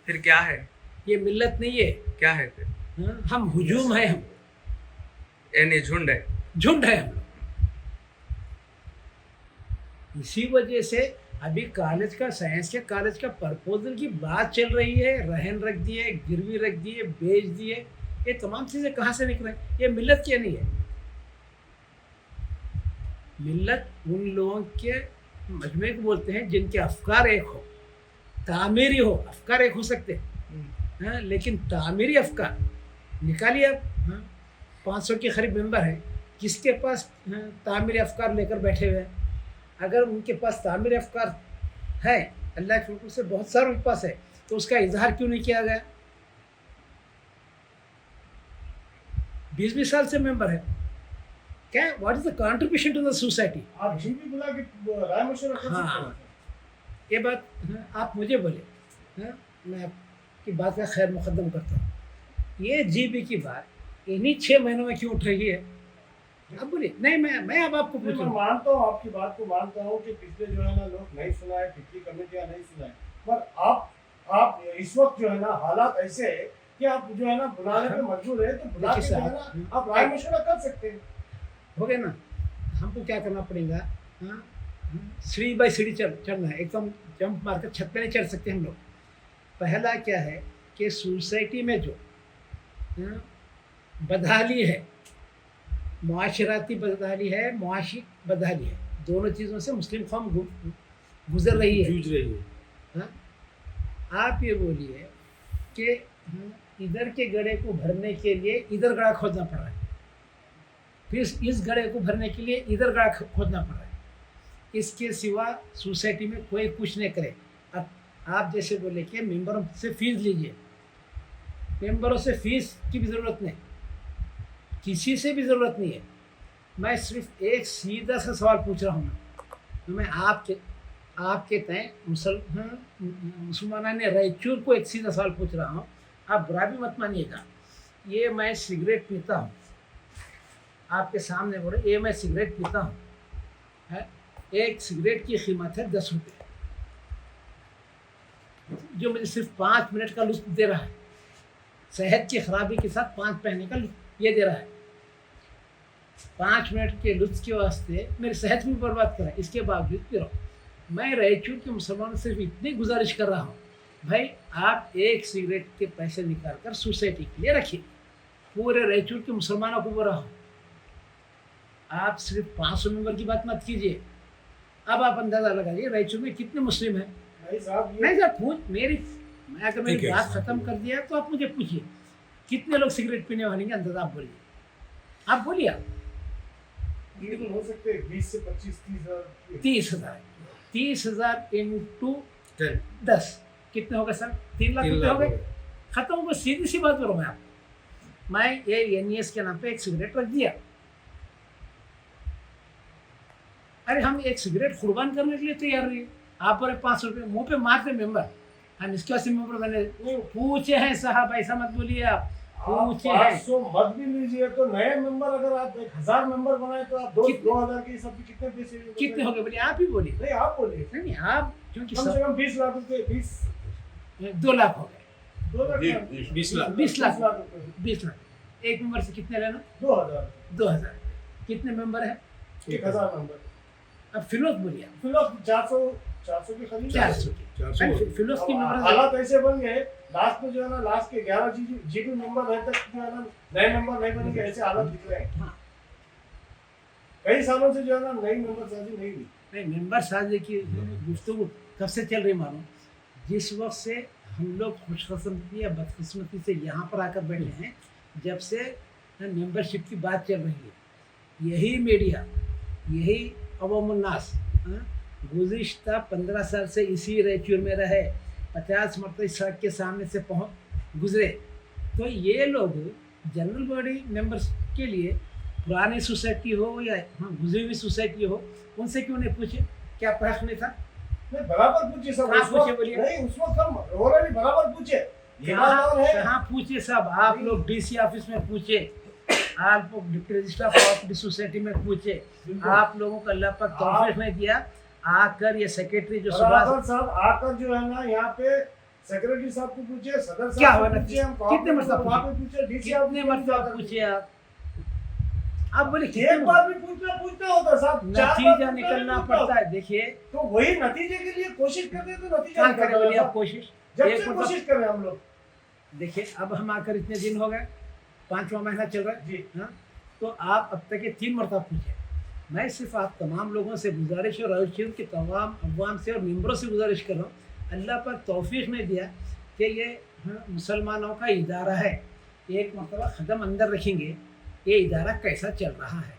फिर क्या है? ये मिल्लत नहीं है, क्या है फिर? हाँ? हम हुजूम है, हम यानी झुंड है। झुंड है हम लोग। इसी वजह से अभी कॉलेज का, साइंस के कॉलेज का प्रपोजल की बात चल रही है। रहन रख दिए, गिरवी रख दिए, बेच दिए, ये तमाम चीज़ें कहाँ से निकल रही? ये मिल्लत क्या नहीं है। मिल्लत उन लोगों के मजमे को बोलते हैं जिनके अफकार एक हो, तामीरी हो। अफकार एक हो सकते हैं, हाँ, लेकिन तामीरी अफकार निकालिए आप। हाँ, 500 के करीब मेंबर है, किसके पास तामीरी अफकार लेकर बैठे हुए हैं? अगर उनके पास तामीरी अफकार है, अल्लाह के हुक्म से बहुत सारों के पास है, तो उसका इजहार क्यों नहीं किया गया? 20-20 साल से मेंबर है। क्या what is the contribution to the society? आप जी भी बुला के राय मशवरा कर सकते हाँ। हैं। ये बात, हाँ, आप मुझे बोले, हाँ, मैं आपकी बात का खैर मुकद्दम करता हूँ। ये जीबी की बात इन्हीं 6 महीनों में क्यों उठ रही है? आप बोलिए। नहीं, मैं अब आपको पूछ मैं रहा हूँ। मानता हूँ, आपकी बात को मानता हूँ कि पिछले जो है ना लोग नहीं सुनाए, पिछली कमेटियाँ नहीं सुनाए, पर आप इस वक्त जो है ना हालात ऐसे है कि आप जो है ना बुलाने पे मजबूर है, तो बुला के देखिए जो है साहब, ना आप राय मशवरा कर सकते हैं। हो गया ना? हमको क्या करना पड़ेगा? हाँ, सीढ़ी बाई सीढ़ी चढ़ना है, एकदम जंप मारकर छत पे नहीं चढ़ सकते हम लोग। पहला क्या है कि सोसाइटी में जो बदहाली है, मुआशराती बदहाली है, मुआशी बदहाली है, दोनों चीज़ों से मुस्लिम कौम गुजर रही है। जूझ रही है। हाँ? आप ये बोलिए कि इधर के गड्ढे को भरने के लिए इधर गड्ढा खोदना पड़ रहा है, फिर इस गड्ढे को भरने के लिए इधर गड्ढा खोदना पड़ रहा है। इसके सिवा सोसाइटी में कोई कुछ नहीं करे। अब आप जैसे बोले कि मेंबरों से फीस लीजिए, मेंबरों से फीस की भी ज़रूरत नहीं, किसी से भी ज़रूरत नहीं है। मैं सिर्फ एक सीधा सा सवाल पूछ रहा हूँ। मैं आपके तय मुसलमान ने रायचूर को एक सीधा सवाल पूछ रहा हूँ, आप बुरा भी मत मानिएगा। ये मैं सिगरेट पीता हूँ, आपके सामने बोले ये मैं सिगरेट पीता हूँ, है? एक सिगरेट की कीमत है 10 रुपये, जो मुझे सिर्फ 5 मिनट का लुत्फ दे रहा है। सेहत की खराबी के साथ 5 महीने का ये दे रहा है। 5 मिनट के लुत्फ के वास्ते मेरी सेहत भी बर्बाद करा, इसके बावजूद पी रहा हूँ। मैं रायचूर के मुसलमानों से सिर्फ इतनी गुजारिश कर रहा हूँ, भाई आप एक सिगरेट के पैसे निकाल कर सोसाइटी के लिए रखिए। पूरे रायचूर के मुसलमानों को बोल रहा हूँ, आप सिर्फ 500 मेंबर की बात मत कीजिए। अब आप अंदाज़ा लगाइए रायचूर में कितने मुस्लिम हैं। नहीं साहब, नहीं साहब, मैं अगर मेरी ठीक है, बात साहब। ख़त्म कर दिया तो आप मुझे पूछिए कितने लोग सिगरेट पीने वाले हैं, अंदाज़ा आप बोलिए। आप बोलिए। ईद हो सकते हैं 20 से 25 30 हज़ार 30,000 30,000 इंटू 10 10 कितने हो गए सर? 3 लाख 3 रुपये हो लाख गए। हो गए। खत्म हो गया। सीधी सी बात करूँ मैं आपको, मैं ये NES के नाम पे एक सिगरेट रख दिया। अरे हम एक सिगरेट कुर्बान करने के लिए तैयार रहिए। आप बोले 500 रुपये मुंह पे मारते मेंबर, हम इसके वास्ते मेंबर मैंने पूछे हैं साहब, ऐसा मत बोलिए आप, आप पूछे हैं। 500 मत भी लीजिए तो नए मेंबर अगर आप 1000 मेंबर बनाए तो आप कितने? 2000 के हिसाब से कितने पैसे कितने हो गए बोलिए, आप ही बोलिए। नहीं आप बोलिए, नहीं आप, क्योंकि कम से कम 20 लाख रुपए 20 2 लाख हो गए, 2 लाख 20 लाख 20 लाख रुपए 20 लाख। एक मेंबर से कितने लेना? 2000 2000। कितने मेंबर है? 1000 मेंबर अब फिलोस बोलिए, फिलहाल 400 के करीब 400 की। 400 अरे फिलोस की अब मेंबर हालात ऐसे बन गए लास्ट में जो है ना, लास्ट के 11 जीबी मेंबर रहे तक जो है ना नए मेंबर नहीं बनेंगे, ऐसे हालत दिख रहे हैं। हाँ। कई सालों से जो है ना नई मेंबर साजी नहीं हुई। नहीं, मेंबर साझे की गुफ्तगू कब से चल रही मानो, जिस वक्त से हम लोग खुशकिस्मती या बदकिस्मती से यहाँ पर आकर बैठे हैं, जब से मेंबरशिप की बात चल रही है, यही मीडिया, यही अवामुन्नास गुज़िश्ता 15 साल से इसी रेचूर में रहे, 50 मरतबा इस सड़क के सामने से पहुँच गुजरे। तो ये लोग जनरल बॉडी मेंबर्स के लिए पुरानी सोसाइटी हो या गुजरी हुई सोसाइटी हो, उनसे क्यों नहीं पूछे? क्या प्रश्न नहीं था? नहीं बराबर पूछिए सब, कहाँ उस वक्त- पूछे बोलिए? नहीं उस वक्त हम ओवरऑल बराबर पूछे, ये बात और है। कहाँ पूछे सब? आप लोग DC ऑफिस में पूछे, आप लोग deputy registrar of the society में पूछे, आप लोगों को अल्लाह पाक तौफीक नहीं दिया, आकर ये सेक्रेटरी जो बराबर सुभाष साहब आकर जो है ना यहाँ पे सेक्रेटरी साहब को पूछे, सदर क्या साहब हुआ को ना? पूछे, हम कितने मरतबा वहाँ पे पूछे, DC कितने ऑफिस में मरतबा जाकर पूछे आप बोले कितने एक बार भी पूछना होता साहब, 4 बार नतीजा पूछना निकलना नहीं पड़ता है। देखिए तो वही नतीजे के लिए कोशिश करते हैं तो नतीजा क्या निकलता करें बोलिए है आप साहब। कोशिश, जब एक से मरतबा- कोशिश कर रहे हैं हम लोग। देखिए अब हम आकर इतने दिन हो गए, 5वां महीना चल रहा है जी हाँ, तो आप अब तक ये 3 मरतबा पूछे। मैं सिर्फ आप तमाम लोगों से गुजारिश और राउशर के तमाम अवाम से और मेंबरों से गुजारिश कर रहा हूँ, अल्लाह पर तौफीक ने दिया कि ये मुसलमानों का इदारा है, एक मरतबा कदम अंदर रखेंगे ये इदारा कैसा चल रहा है।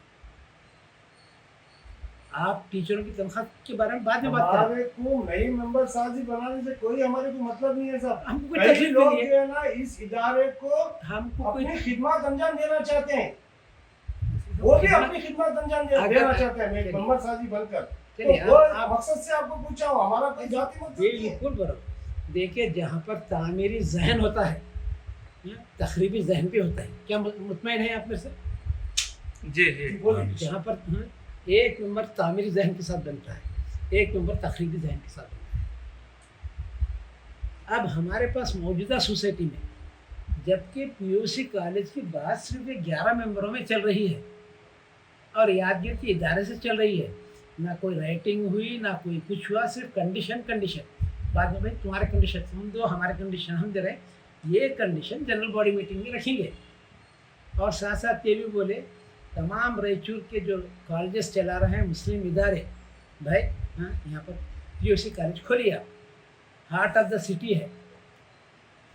आप टीचरों की तनख्वाह के बारे में बाद में बात करें, हमारे को नई मेंबर साजी बनाने से कोई हमारे को मतलब नहीं है साहब। हमको कोई कई तकलीफ लोग नहीं है, जो है ना इस इदारे को हमको कोई अपनी खिदमत अंजाम देना चाहते हैं, वो भी अपनी खिदमत अंजाम देना चाहते हैं एक मेंबर साजी बनकर। चलिए तो वो आप मकसद से आपको पूछा हूँ, हमारा कोई जाति मकसद नहीं है। बिल्कुल बराबर। देखिए जहाँ पर तामीरी जहन होता है, तखरीबी जहन भी होता है। क्या मुतमईन है आप में से? जी जी बोलिए। जहाँ पर एक मेंबर तामीरी जहन के साथ बनता है, एक मेंबर तखरीबी जहन के साथ बनता है। अब हमारे पास मौजूदा सोसाइटी में, जबकि PUC कॉलेज की बात सिर्फ 11 मेंबरों में चल रही है और यादगीर के इदारे से चल रही है, ना कोई राइटिंग हुई ना कोई कुछ हुआ, सिर्फ कंडीशन बाद में भाई तुम्हारे कंडीशन तुम दो, हमारे कंडीशन हम दे रहे हैं, ये कंडीशन जनरल बॉडी मीटिंग में रखेंगे। और साथ साथ ये भी बोले तमाम रायचूर के जो कॉलेजेस चला रहे हैं मुस्लिम इदारे, भाई हाँ यहाँ पर PUC कॉलेज खोलिए, आप हार्ट ऑफ द सिटी है,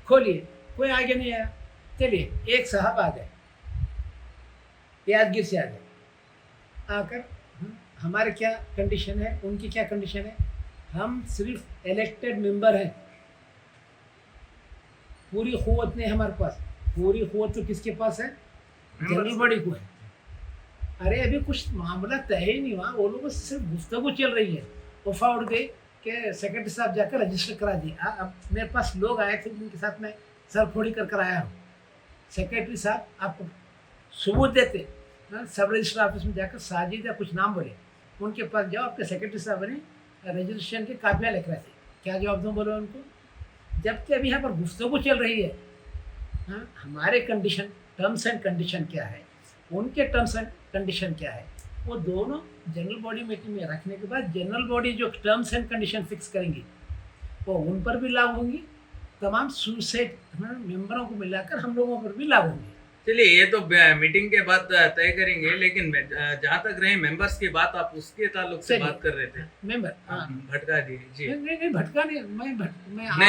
खोलिए। कोई आगे नहीं आया, चलिए एक साहब आ गए, यादगीर से आ गए, आकर हमारे क्या कंडीशन है, उनकी क्या कंडीशन है, हम सिर्फ इलेक्टेड मेंबर हैं, पूरी क़ुव्वत नहीं हमारे पास, पूरी क़ुव्वत तो किसके पास है? जनरल बॉडी को है। अरे अभी कुछ मामला तय ही नहीं हुआ, वो लोगों से सिर्फ गुफ्तगू चल रही है, वफा उड़ गई कि सेक्रेटरी साहब जाकर रजिस्टर करा दिए। अब मेरे पास लोग आए थे, उनके साथ मैं सरफोड़ी कर आया हूँ। सेक्रेटरी साहब आपको सबूत देते, सब रजिस्टर ऑफिस में जाकर साजिद या कुछ नाम बोले, उनके पास जाओ, आपके सेक्रेटरी साहब ने रजिस्ट्रेशन की कापियाँ लिख रहे थे, क्या जवाब दूँ बोलो उनको? जबकि अभी यहाँ पर गुफ्तगू चल रही है। हाँ, हमारे कंडीशन टर्म्स एंड कंडीशन क्या है, उनके टर्म्स एंड कंडीशन क्या है, वो दोनों जनरल बॉडी मीटिंग में रखने के बाद जनरल बॉडी जो टर्म्स एंड कंडीशन फिक्स करेंगी वो उन पर भी लागू होंगी, तमाम सुसाइड मेंबरों को मिलाकर हम लोगों पर भी लागू होंगी। चलिए ये तो मीटिंग के बाद तय करेंगे, लेकिन जहाँ तक रहे मेंबर्स की बात, आप उसके ताल्लुक से चलिए। बात कर रहे थे, मेंबर हाँ, आप भटका दिए जी। नहीं भटका नहीं,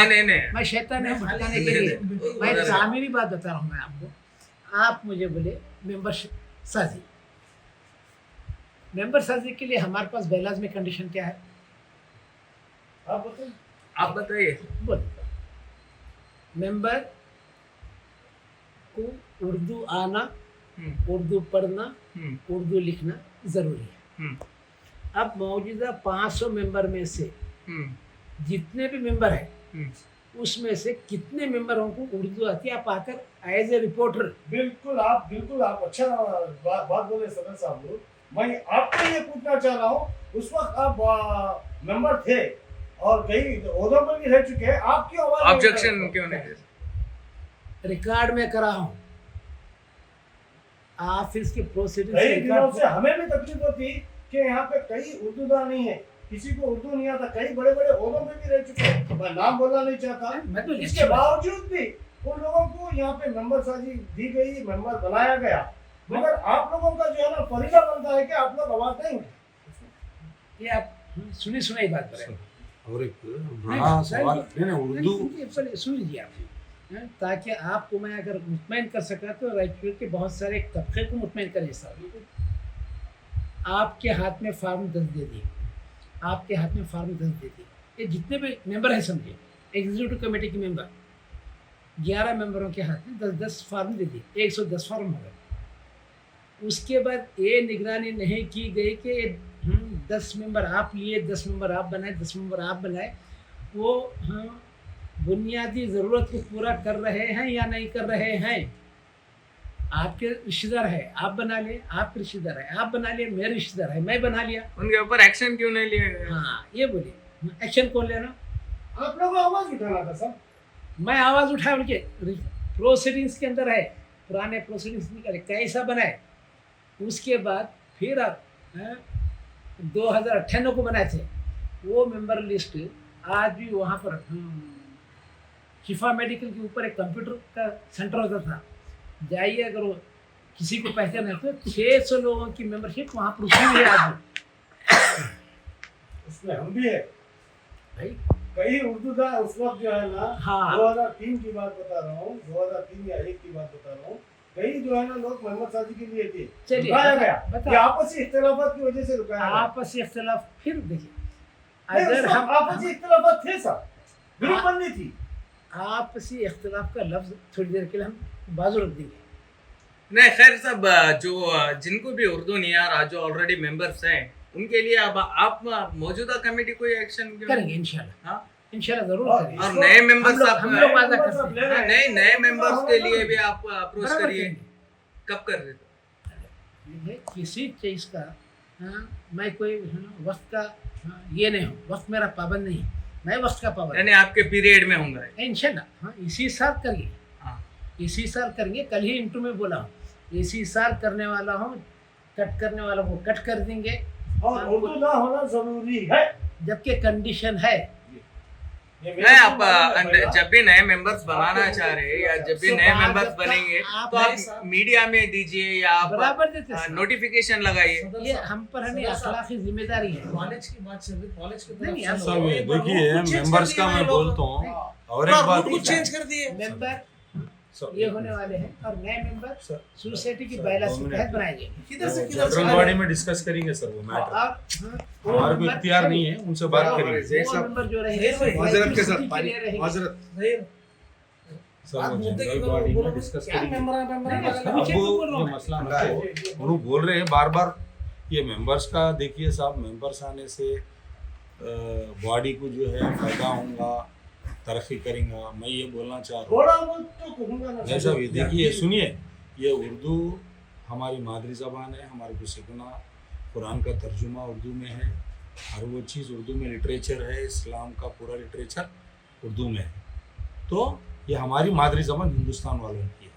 नहीं मैं शैतान नहीं भटकाने के लिए, मैं तामीरी बात बता रहा हूँ मैं आपको। आप मुझे बोले मेंबरशिप साजी, मेंबर साजी के लिए हमारे पास बैलाज में कंडीशन क्या है? आप बताइए। आप बताइए। बोल। मेंबर को उर्दू आना, उर्दू पढ़ना, उर्दू लिखना जरूरी है। अब मौजूदा 500 मेंबर में से जितने भी मेंबर हैं उसमें से कितने मेंबरों को उर्दू आती है? आप आकर एज ए रिपोर्टर। बिल्कुल आप अच्छा बात बोले सदर साहब। मैं आपको ये पूछना चाह रहा हूँ, उस वक्त आप मेंबर थे और कई ओहदों पर भी रह चुके हैं, आप क्यों आवाज नहीं ऑब्जेक्शन उठाते? क्यों नहीं? रिकॉर्ड में करा हूँ। आप इसके प्रोसीडिंग कई दिनों से हमें भी तकलीफ होती कि यहाँ पे कई उर्दूदार नहीं है, किसी को उर्दू नहीं आता, कई बड़े बड़े ओहदों में भी रह चुके हैं। मैं नाम बोलना नहीं चाहता, मैं तो इसके बावजूद भी उन लोगों को यहाँ पे मेंबर साजी दी गई, मेंबर बनाया गया, मगर आप लोगों का जो है ना फरीदा बनता है कि आप लोग आवाज नहीं उठाते। ये आप सुनी सुनाई बात करें। और एक बड़ा सवाल नहीं उर्दू सुन लीजिए आप, ताकि आपको मैं अगर मुतमईन कर सका तो राजपूत के बहुत सारे तबके को मुतमईन करे। आपके हाथ में फॉर्म 10 दे दिए, आपके हाथ में फॉर्म 10 दे दिए, ये जितने भी मेंबर हैं समझे, एग्जीक्यूटिव कमेटी के मेंबर 11 मेंबरों के हाथ में 10-10 फॉर्म दे दिए, 110 फॉर्म हो गए। उसके बाद ये निगरानी नहीं की गई कि 10 मेंबर आप लिए, 10 मेंबर आप बनाए, 10 मेंबर आप बनाए, वो बुनियादी ज़रूरत को पूरा कर रहे हैं या नहीं कर रहे हैं। आपके रिश्तेदार है, आप बना लिए, आपके रिश्तेदार है, आप बना लिए, मेरे रिश्तेदार है, मैं बना लिया। उनके ऊपर एक्शन क्यों नहीं लिए गए? हाँ ये बोलिए, एक्शन कौन लेना? आप लोगों को आवाज उठाना था सर। मैं आवाज़ उठाया, उनके प्रोसीडिंग्स के अंदर है, पुराने प्रोसीडिंग्स निकाले कैसा बनाए। उसके बाद फिर आप 2098 को बनाए थे वो मेंबर लिस्ट, आज भी वहाँ पर शिफा मेडिकल के ऊपर एक कंप्यूटर का सेंटर होता था, जाइए अगर वो किसी को पहचान है तो 600 लोगों की मेंबरशिप वहाँ पर उठी हुई है आज भी। उसमें हम भी है भाई कई उर्दूदार उस वक्त जो है ना, हाँ। 2003 की बात बता रहा हूँ, 2003 या 1 की बात बता रहा हूँ, कई जो है ना लोग मोहम्मद साजी के लिए थे, चलिए रुकाया गया। बता ये आपसी इख्तिलाफात की वजह से रुकाया गया। आपसी इख्तिलाफ फिर देखिए, नहीं, उस अगर वक्त हम आपसी इख्तिलाफात थे सर, ग्रुप बननी थी। आपसी इख्तिलाफ का लफ्ज थोड़ी देर के लिए हम बाजू रख देंगे। नहीं खैर सब जो जिनको भी उर्दू नहीं आ रहा, जो ऑलरेडी मेंबर्स हैं, उनके लिए अब आप मौजूदा कमेटी कोई एक्शन करेंगे इंशाल्लाह। हाँ? इंशाल्लाह जरूर और करेंगे। और नए मेंबर्स आप हम लोग वादा करते हैं। ले रहे हैं। नहीं नए मेंबर्स के लिए भी आप अप्रोच बराबर करिए। करेंगे। कब कर रहे थे? ये किसी चीज़ का मैं कोई वक्त का ये नहीं हूँ, वक्त मेरा पाबंद नहीं है, मैं वक्त का पाबंद यानी आपके पीरियड में होंगे। इंशाल्लाह। इसी साल करेंगे, हाँ। इसी साल करेंगे। कल ही इंटरव्यू में बोला हूँ, इसी साल करने वाला हूँ, कट करने वाला को कट कर देंगे। और उर्दू ना होना जरूरी है। जबकि कंडीशन है, ये नहीं आप मेरा जब भी नए मेंबर्स बनाना चाह रहे हैं या जब भी नए मेंबर्स बनेंगे आप तो आप मीडिया में दीजिए या आप बराबर देते हैं। नोटिफिकेशन लगाइए। ये हम पर हमें अखलाकी जिम्मेदारी है। कॉलेज की बात चल रही, कॉलेज की नहीं, तरफ से सब लोग- एक बार देखिए रूट चेंज मेंबर्स कर का दिए मैं हैं लोग। बोलता हूँ और पूरा एक बात रूट को चेंज कर दिए। मेंबर सब ये होने वाले हैं और नए मेंबर सोसाइटी की बायलास के तहत बनाए जाएंगे। किधर से किधर से जनरल बॉडी में डिस्कस करेंगे सर वो मैटर। और हमारे को इख्तियार नहीं है, उनसे बात करेंगे। वो मेंबर जो रहेंगे माजरत के साथ के लिए रहेंगे। नहीं, सर बात वो मुद्दे की जनरल करो, बॉडी बोलो में डिस्कस क्या करेंगे। मेंबर है, मेंबर है, नहीं, मेंबर है। नहीं, अब बोल रहा ये हूँ। मसला ना हो, वो बोल रहे हैं बार बार ये मेंबर्स का। देखिए साहब, मेंबर्स आने से बॉडी को जो है फायदा होगा, तरक्की करेगा। मैं ये बोलना चाह रहा हूँ। थोड़ा बहुत तो कहूँगा ना नहीं साहब, ये देखिए सुनिए, ये उर्दू हमारी मादरी ज़बान है, हमारे को सीखना, कुरान का तर्जुमा उर्दू में है, हर वो चीज़ उर्दू में, लिटरेचर है, इस्लाम का पूरा लिटरेचर उर्दू में है। तो ये हमारी मादरी ज़बान हिंदुस्तान वालों की है,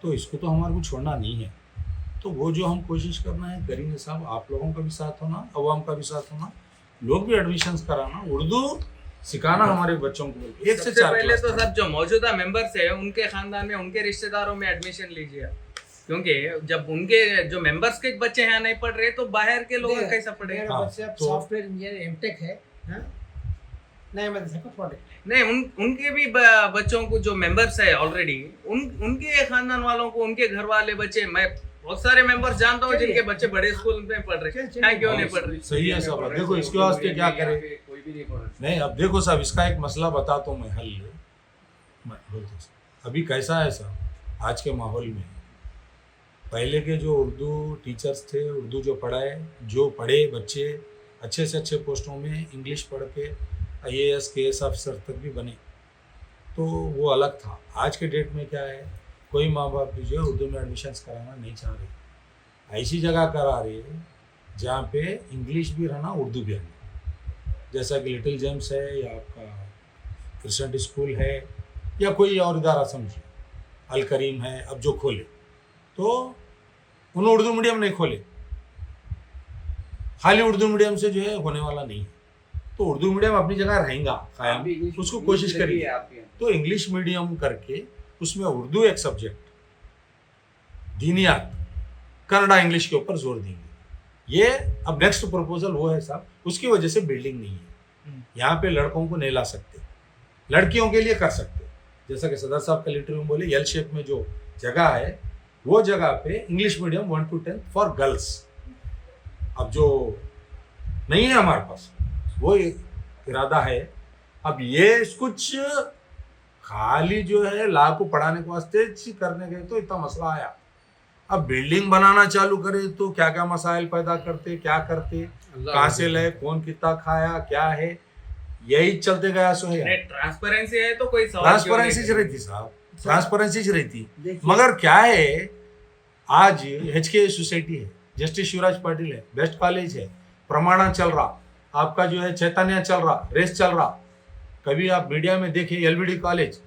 तो इसको तो हमारे को छोड़ना नहीं है। तो वो जो हम कोशिश करना है करेंगे साहब, आप लोगों का भी साथ होना, अवाम का भी साथ होना, लोग भी एडमिशन्स कराना, उर्दू सिखाना हमारे बच्चों को। 1 से सबसे 4 पहले क्लास तो तक। सब जो मौजूदा मेंबर्स है उनके खानदान में, उनके रिश्तेदारों में एडमिशन लीजिए, क्योंकि जब उनके जो मेंबर्स के बच्चे यहाँ नहीं पढ़ रहे तो बाहर के लोग कैसा पढ़ेंगे? मेरा हाँ, बच्चे अब तो- सॉफ्टवेयर इंजीनियर एमटेक है, नए मदरसे का प्रोडक्ट है। नहीं उनके भी बच्चों को जो मेंबर्स है ऑलरेडी, उनके खानदान वालों को, उनके घर वाले बच्चे, मैं बहुत सारे मेंबर्स जानता हूँ जिनके बच्चे बड़े स्कूल में पढ़ रहे हैं, क्या क्यों नहीं पढ़ रहे? सही है साहब। अब देखो इसके वास्ते क्या करें। कोई भी नहीं पढ़ रहा। नहीं, अब देखो साहब, इसका एक मसला बताता हूँ मैं, हल मैं बोलता हूँ साहब। अभी कैसा है साहब, आज के माहौल में पहले के जो उर्दू टीचर्स थे, उर्दू जो पढ़े बच्चे अच्छे से अच्छे पोस्टों में इंग्लिश पढ़ के IAS KS ऑफिसर तक भी बने, तो वो अलग था। आज के डेट में क्या है, कोई माँ बाप भी जो है उर्दू में एडमिशन्स कराना नहीं चाह रहे। ऐसी जगह करा रहे हैं जहाँ पे इंग्लिश भी रहना, उर्दू भी रहना, जैसा कि लिटिल जेम्स है या आपका क्रिस्टेंट स्कूल है या कोई और इदारा समझिए, अल करीम है, अब जो खोले तो उन्होंने उर्दू मीडियम नहीं खोले। खाली उर्दू मीडियम से जो है होने वाला नहीं है, तो उर्दू मीडियम अपनी जगह रहेगा कायम, उसको कोशिश करिए। तो इंग्लिश मीडियम करके उसमें उर्दू एक सब्जेक्ट, दीनियात, कन्नड़ा इंग्लिश के ऊपर जोर देंगे। ये अब नेक्स्ट प्रपोजल वो है साहब, उसकी वजह से बिल्डिंग नहीं है यहाँ पे। लड़कों को नहीं ला सकते, लड़कियों के लिए कर सकते। जैसा कि सदर साहब का लेटर में बोले, एल शेप में जो जगह है वो जगह पे English medium 1 to 10 for girls. अब जो नहीं है हमारे पास वो इरादा है। अब ये कुछ खाली जो है ला को पढ़ाने के वास्ते करने गए तो इतना मसला आया। अब बिल्डिंग बनाना चालू करे तो क्या क्या मसाइल पैदा करते, क्या करते, कहाँ से लाए, कौन कितना खाया, क्या है, यही चलते गया। सो है ट्रांसपेरेंसी है तो कोई सवाल क्यों नहीं ट्रांसपेरेंसी रहती साहब, ट्रांसपेरेंसी रहती। मगर क्या है, आज HK सोसाइटी है, जस्टिस शिवराज पाटिल है, बेस्ट कॉलेज है, प्रमाणा चल रहा, आपका जो है चैतन्य चल रहा, रेस चल रहा। कभी आप मीडिया में देखे LBD कॉलेज,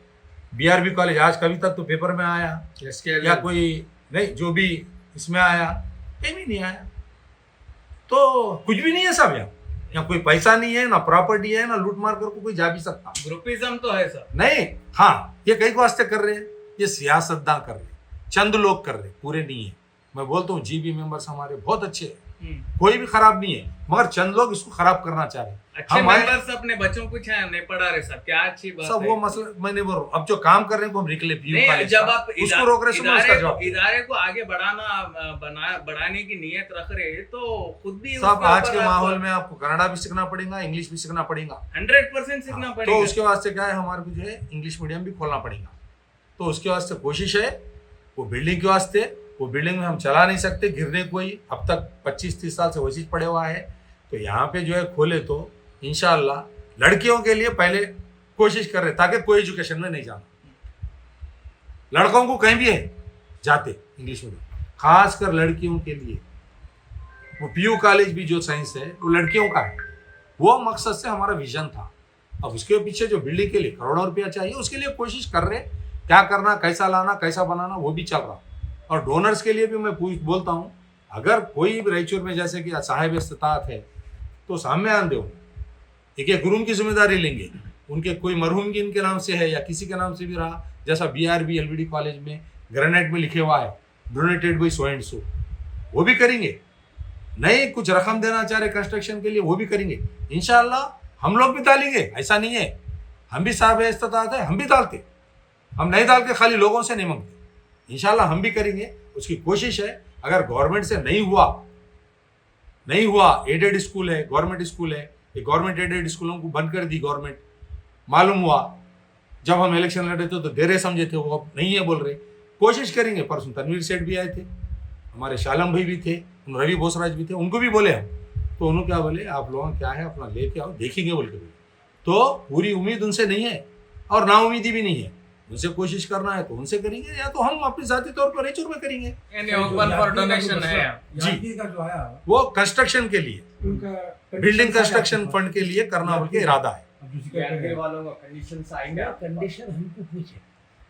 BRB कॉलेज, आज कभी तक तो पेपर में आया या कोई नहीं, जो भी इसमें आया कहीं भी नहीं आया। तो कुछ भी नहीं है सब यहाँ कोई पैसा नहीं है, ना प्रॉपर्टी है, ना लूट मार कर को कोई जा भी सकता। ग्रुपिज्म तो है सर। नहीं, हाँ, ये कई को वास्ते कर रहे हैं, ये सियासतदान कर रहे हैं, चंद लोग कर रहे, पूरे नहीं है। मैं बोलता हूँ GB मेंबर्स हमारे बहुत अच्छे हैं, कोई भी खराब नहीं है, मगर चंद लोग इसको खराब करना चाह रहे हैं। अच्छे मेंबर्स अपने बच्चों को नहीं पढ़ा रहे सब, क्या अच्छी बात सब है। वो मसला मैं नहीं बोल रहा हूँ। अब जो काम कर रहे हैं हम रिकले नहीं, जब आप उसको रोक रहे इदारे को आगे बढ़ाने की नियत रख रहे हैं तो खुद भी सब आज के माहौल में आपको कन्नड़ा भी सीखना पड़ेगा, इंग्लिश भी सीखना पड़ेगा, 100% सीखना पड़ेगा। तो उसके वास्ते क्या है, हमारे को जो है इंग्लिश मीडियम भी खोलना पड़ेगा। तो उसके वास्ते कोशिश है, वो बिल्डिंग के वास्ते, वो बिल्डिंग में हम चला नहीं सकते, गिरने कोई अब तक 25-30 साल से वही पड़े हुआ है। तो यहाँ पे जो है खोले तो इंशाअल्लाह लड़कियों के लिए पहले कोशिश कर रहे ताकि कोई एजुकेशन में नहीं जाना। लड़कों को कहीं भी है जाते इंग्लिश मीडियम, खासकर लड़कियों के लिए वो PU कॉलेज भी जो साइंस है वो लड़कियों का है। वो मकसद से हमारा विजन था। अब उसके पीछे जो बिल्डिंग के लिए करोड़ों रुपया चाहिए, उसके लिए कोशिश कर रहे, क्या करना, कैसा लाना, कैसा बनाना, वो भी चल रहा। और डोनर्स के लिए भी मैं बोलता हूँ, अगर कोई भी रायचूर में जैसे कि साहिब इस्तात है तो सामने आन दो, एक एक रूम की जिम्मेदारी लेंगे, उनके कोई मरहूम की इनके नाम से है या किसी के नाम से भी रहा, जैसा BRB LBD कॉलेज में ग्रेनेड में लिखे हुआ है donated by so and so, वो भी करेंगे। नहीं कुछ रकम देना चाह रहे कंस्ट्रक्शन के लिए, वो भी करेंगे इंशाअल्लाह। हम लोग भी डालेंगे, ऐसा नहीं है, हम भी साहिब इस्तात है, हम भी डालते, हम नहीं डाल के खाली लोगों से नहीं मांगते, इंशाल्लाह हम भी करेंगे, उसकी कोशिश है। अगर गवर्नमेंट से नहीं हुआ, एडेड स्कूल है, गवर्नमेंट स्कूल है, ये गवर्नमेंट एडेड स्कूलों को बंद कर दी गवर्नमेंट, मालूम हुआ जब हम इलेक्शन लड़े थे तो देरे समझे थे, वो अब नहीं है बोल रहे, कोशिश करेंगे। परसों तनवीर सेठ भी आए थे, हमारे शालम भाई भी थे, रवि बोसराज भी थे, उनको भी बोले हम, तो उन्होंने क्या बोले, आप लोग क्या है अपना लेके आओ, देखेंगे बोल के। तो पूरी उम्मीद उनसे नहीं है और नाउमीदी भी नहीं है, उनसे कोशिश करना है तो उनसे करेंगे, या तो हम अपने जाती तौर पर रेचूर में करेंगे। ओपन फॉर डोनेशन है जी, का जो आया वो कंस्ट्रक्शन के लिए, उनका बिल्डिंग कंस्ट्रक्शन फंड के लिए करना बोल के इरादा है। वालों का कंडीशंस आएंगे। कंडीशन हमको पूछे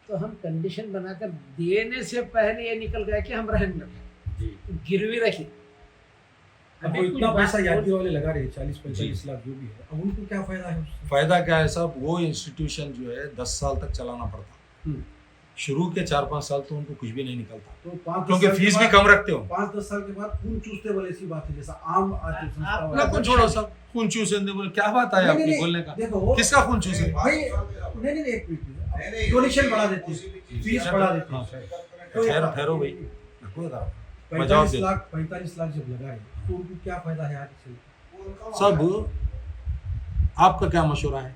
तो हम कंडीशन बनाकर देने से पहले ये निकल गया कि हम रहने लगे, गिरवी रखी। अब वो इतना पैसा यात्री वाले लगा रहे 40-45 लाख जो भी है, अब उनको क्या फायदा है उससे? फायदा क्या है साहब, वो इंस्टीट्यूशन जो है 10 साल तक चलाना पड़ता, शुरू के 4-5 साल तो उनको कुछ भी नहीं निकलता, तो 5-10 क्योंकि फीस भी कम रखते हो। 5-10 साल के बाद खून चूसते वाली ऐसी बात है, जैसा आम आर्थिक संस्था अपना को छोड़ो सब, खून चूसे बोले क्या बात है आपकी बोलने का, देखो किसका खून चूसे? भाई नहीं एक मिनट, डोनेशन बढ़ा देते हैं, फीस बढ़ा देते हैं। ठहरो भाई, मैं जवाब 45 लाख जब लगा है तो उनको क्या फायदा है आगे चल? सब आपका क्या मशवरा है?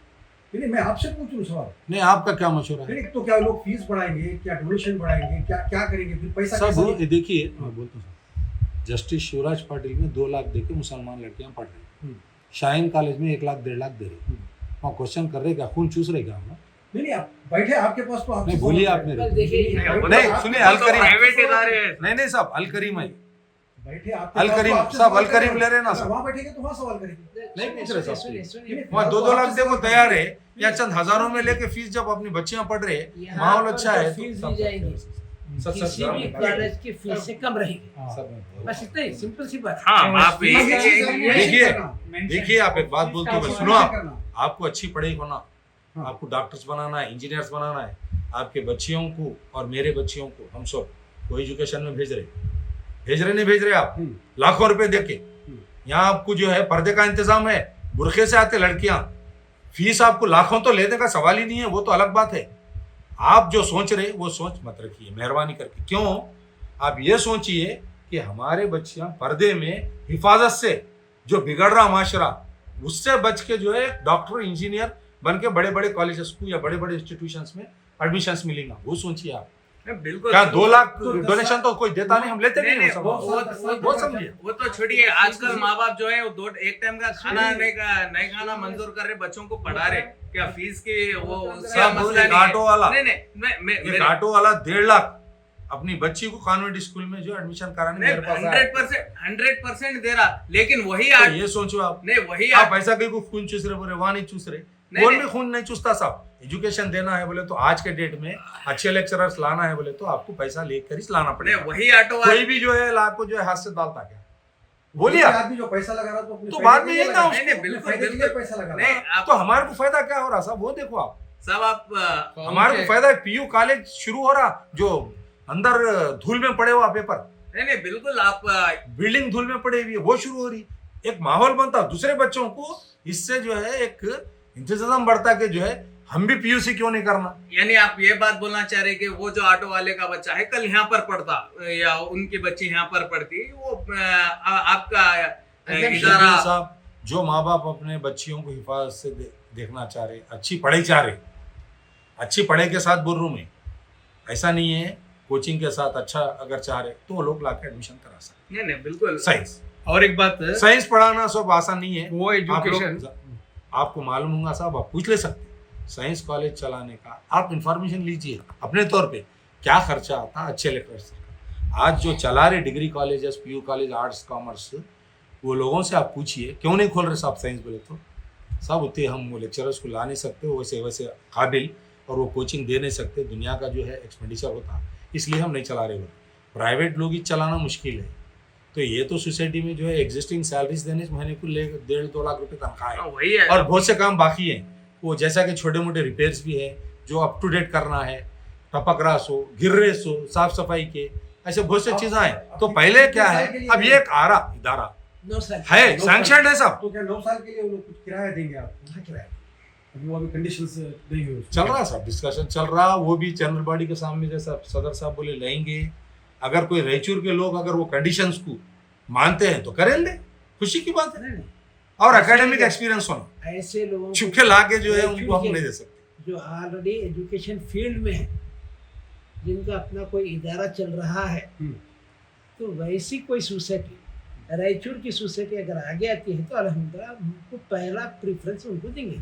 नहीं मैं आपसे पूछ रहा हूँ सवाल। नहीं, आपका क्या मशवरा है? नहीं तो क्या लोग फीस बढ़ाएंगे, क्या डोनेशन बढ़ाएंगे, क्या क्या करेंगे, फिर पैसा सब कैसे? ये देखिए, मैं बोलता हूँ, जस्टिस शिवराज पाटिल में 2 लाख देके मुसलमान लड़कियां पढ़ रही, शाहीन कॉलेज में 1 लाख 1.5 लाख दे रही। वहाँ क्वेश्चन कर रहे क्या, खून चूस रहे क्या हम? नहीं आप बैठे, आपके पास तो नहीं बोलिए आप मेरे कल देखिए नहीं सुनिए, अल करीम प्राइवेट इदारे हैं। नहीं साहब, अल करीम है, बैठे आपके अल पास तो करीम आपसे साहब, सवाल अल करीम करेंगे। ले रहे हैं ना साहब। वहाँ बैठेंगे तो वहाँ सवाल करेंगे। नहीं पूछ रहे साहब, सुनिए सुनिए वहाँ 2-2 लाख दे वो तैयार है, या चंद हजारों में लेके फीस जब अपनी बच्चियां पढ़ रहे, यहाँ माहौल पर अच्छा जो है फीस तो दी जाएगी किसी भी कॉलेज की फीस से कम रहेगी, बस इतना ही, सिंपल सी बात। हाँ आप देखिए आप एक बात बोलते हो, सुनो आपको अच्छी पढ़ाई होना, आपको डॉक्टर्स बनाना है, इंजीनियर्स बनाना है, आपके बच्चियों को और मेरे बच्चियों को हम सब को एजुकेशन में भेज रहे नहीं भेज रहे आप लाखों रुपए देके। यहाँ आपको जो है पर्दे का इंतजाम है, बुरखे से आते लड़कियां, फीस आपको लाखों तो लेने का सवाल ही नहीं है, वो तो अलग बात है। आप जो सोच रहे वो सोच मत रखिए मेहरबानी करके। क्यों? आप ये सोचिए कि हमारे बच्चियां पर्दे में हिफाजत से जो बिगड़ रहा माशरा, उससे बच के जो है डॉक्टर इंजीनियर बन के बड़े बड़े कॉलेजेस को या बड़े बड़े इंस्टीट्यूशंस में एडमिशंस मिलेगा, वो सोचिए आप। बिल्कुल क्या 2 लाख डोनेशन तो कोई देता नहीं, हम लेते नहीं, वो समझिए। वो तो छोड़िए, आजकल माँ बाप जो है वो एक टाइम का खाना नहीं खाना मंजूर कर रहे, बच्चों को पढ़ा रहे, क्या फीस की वो उसका मसला नहीं है। ऑटो वाला, नहीं एक ऑटो वाला 1.5 लाख अपनी बच्ची को कॉन्वेंट स्कूल में जो एडमिशन कराने मेरे पास आया। 100% दे रहा, लेकिन वही तो ये सोचो आप, नहीं वही आप ऐसा कहीं को खून चूस रहे बोले, वहां नहीं चूस रहे, कौन भी खून नहीं चूसता साहब। एजुकेशन देना है बोले तो आज के डेट में अच्छे लेक्चरर्स लाना है बोले तो आपको पैसा लेकर ही लाना पड़ेगा। वही ऑटो कोई भी जो है लाख को जो है हाथ से डालता क्या, बोलिए आप। आदमी जो पैसा लगा रहा तो बाद में यही ना बिल्कुल पैसा लगा रहा है। तो हमारे को फायदा क्या हो रहा साहब, वो देखो आप। सब आप हमारे को फायदा पीयू कॉलेज शुरू हो रहा, जो अंदर धूल में पड़े हुआ पेपर, नहीं बिल्कुल आप बिल्डिंग धूल में पड़े हुई है, वो शुरू हो रही, एक माहौल बनता, दूसरे बच्चों को इससे जो है एक इंतजाम बढ़ता कि जो है हम भी पीयूसी क्यों नहीं करना। यानी आप ये बात बोलना चाह रहे कि वो जो ऑटो वाले का बच्चा है कल यहाँ पर पढ़ता या उनकी बच्ची यहाँ पर पढ़ती, वो आपका इदारा साहब, जो माँ बाप अपने बच्चियों को हिफाजत से देखना चाह रहे, अच्छी पढ़ाई चाह रहे, अच्छी पढ़ाई के साथ बोल रहा हूँ मैं, ऐसा नहीं है कोचिंग के साथ अच्छा अगर चाह रहे तो वो लोग लाके एडमिशन करा सकते। नहीं बिल्कुल। साइंस और एक बात, साइंस पढ़ाना सब आसान नहीं है, वो एजुकेशन आपको मालूम होगा साहब, आप पूछ ले सकते साइंस कॉलेज चलाने का, आप इंफॉर्मेशन लीजिए अपने तौर पे क्या खर्चा आता अच्छे लेक्चरर्स। आज जो चला रहे degree colleges, PU college, arts commerce, वो लोगों से आप पूछिए क्यों नहीं खोल रहे साहब साइंस बोले तो साहब उतने हम वो लेक्चरर्स को ला नहीं सकते वैसे काबिल, और वो कोचिंग दे नहीं सकते, दुनिया का जो है एक्सपेंडिचर होता, इसलिए हम नहीं चला रहे। प्राइवेट लोग ही चलाना मुश्किल है। तो ये तो सोसाइटी में जो है एग्जिस्टिंग सैलरीज देने महीने को ले 1.5-2 लाख रुपए तनख्वाह है, वही है। और बहुत से काम बाकी हैं, वो जैसा कि छोटे मोटे रिपेयर्स भी है जो अप टू डेट करना है, टपक रास हो, गिर्रेस हो, साफ सफाई के, ऐसे बहुत से चीजें हैं। तो पहले क्या है, अब ये एक आरा इदारा 9 साल है, सैंक्शन है साहब, तो क्या 9 साल के लिए वो लोग कुछ किराया देंगे आपको? किराया अभी वो अभी कंडीशंस नहीं हुई चल रहा साहब, डिस्कशन चल रहा, वो भी जनरल बॉडी के सामने जैसा सदर साहब बोले लेंगे। अगर कोई रायचूर के लोग अगर वो कंडीशंस को मानते हैं तो करें ले, खुशी की बात है। और एकेडमिक एक्सपीरियंस होना, ऐसे लोगों चुपके ला के जो है उनको हम नहीं दे सकते। जो ऑलरेडी एजुकेशन फील्ड में है, जिनका अपना कोई इदारा चल रहा है, तो वैसी कोई सोसाइटी, रायचूर की सोसाइटी अगर आगे आती है तो अल्हम्दुलिल्लाह उनको पहला प्रेफरेंस उनको देंगे।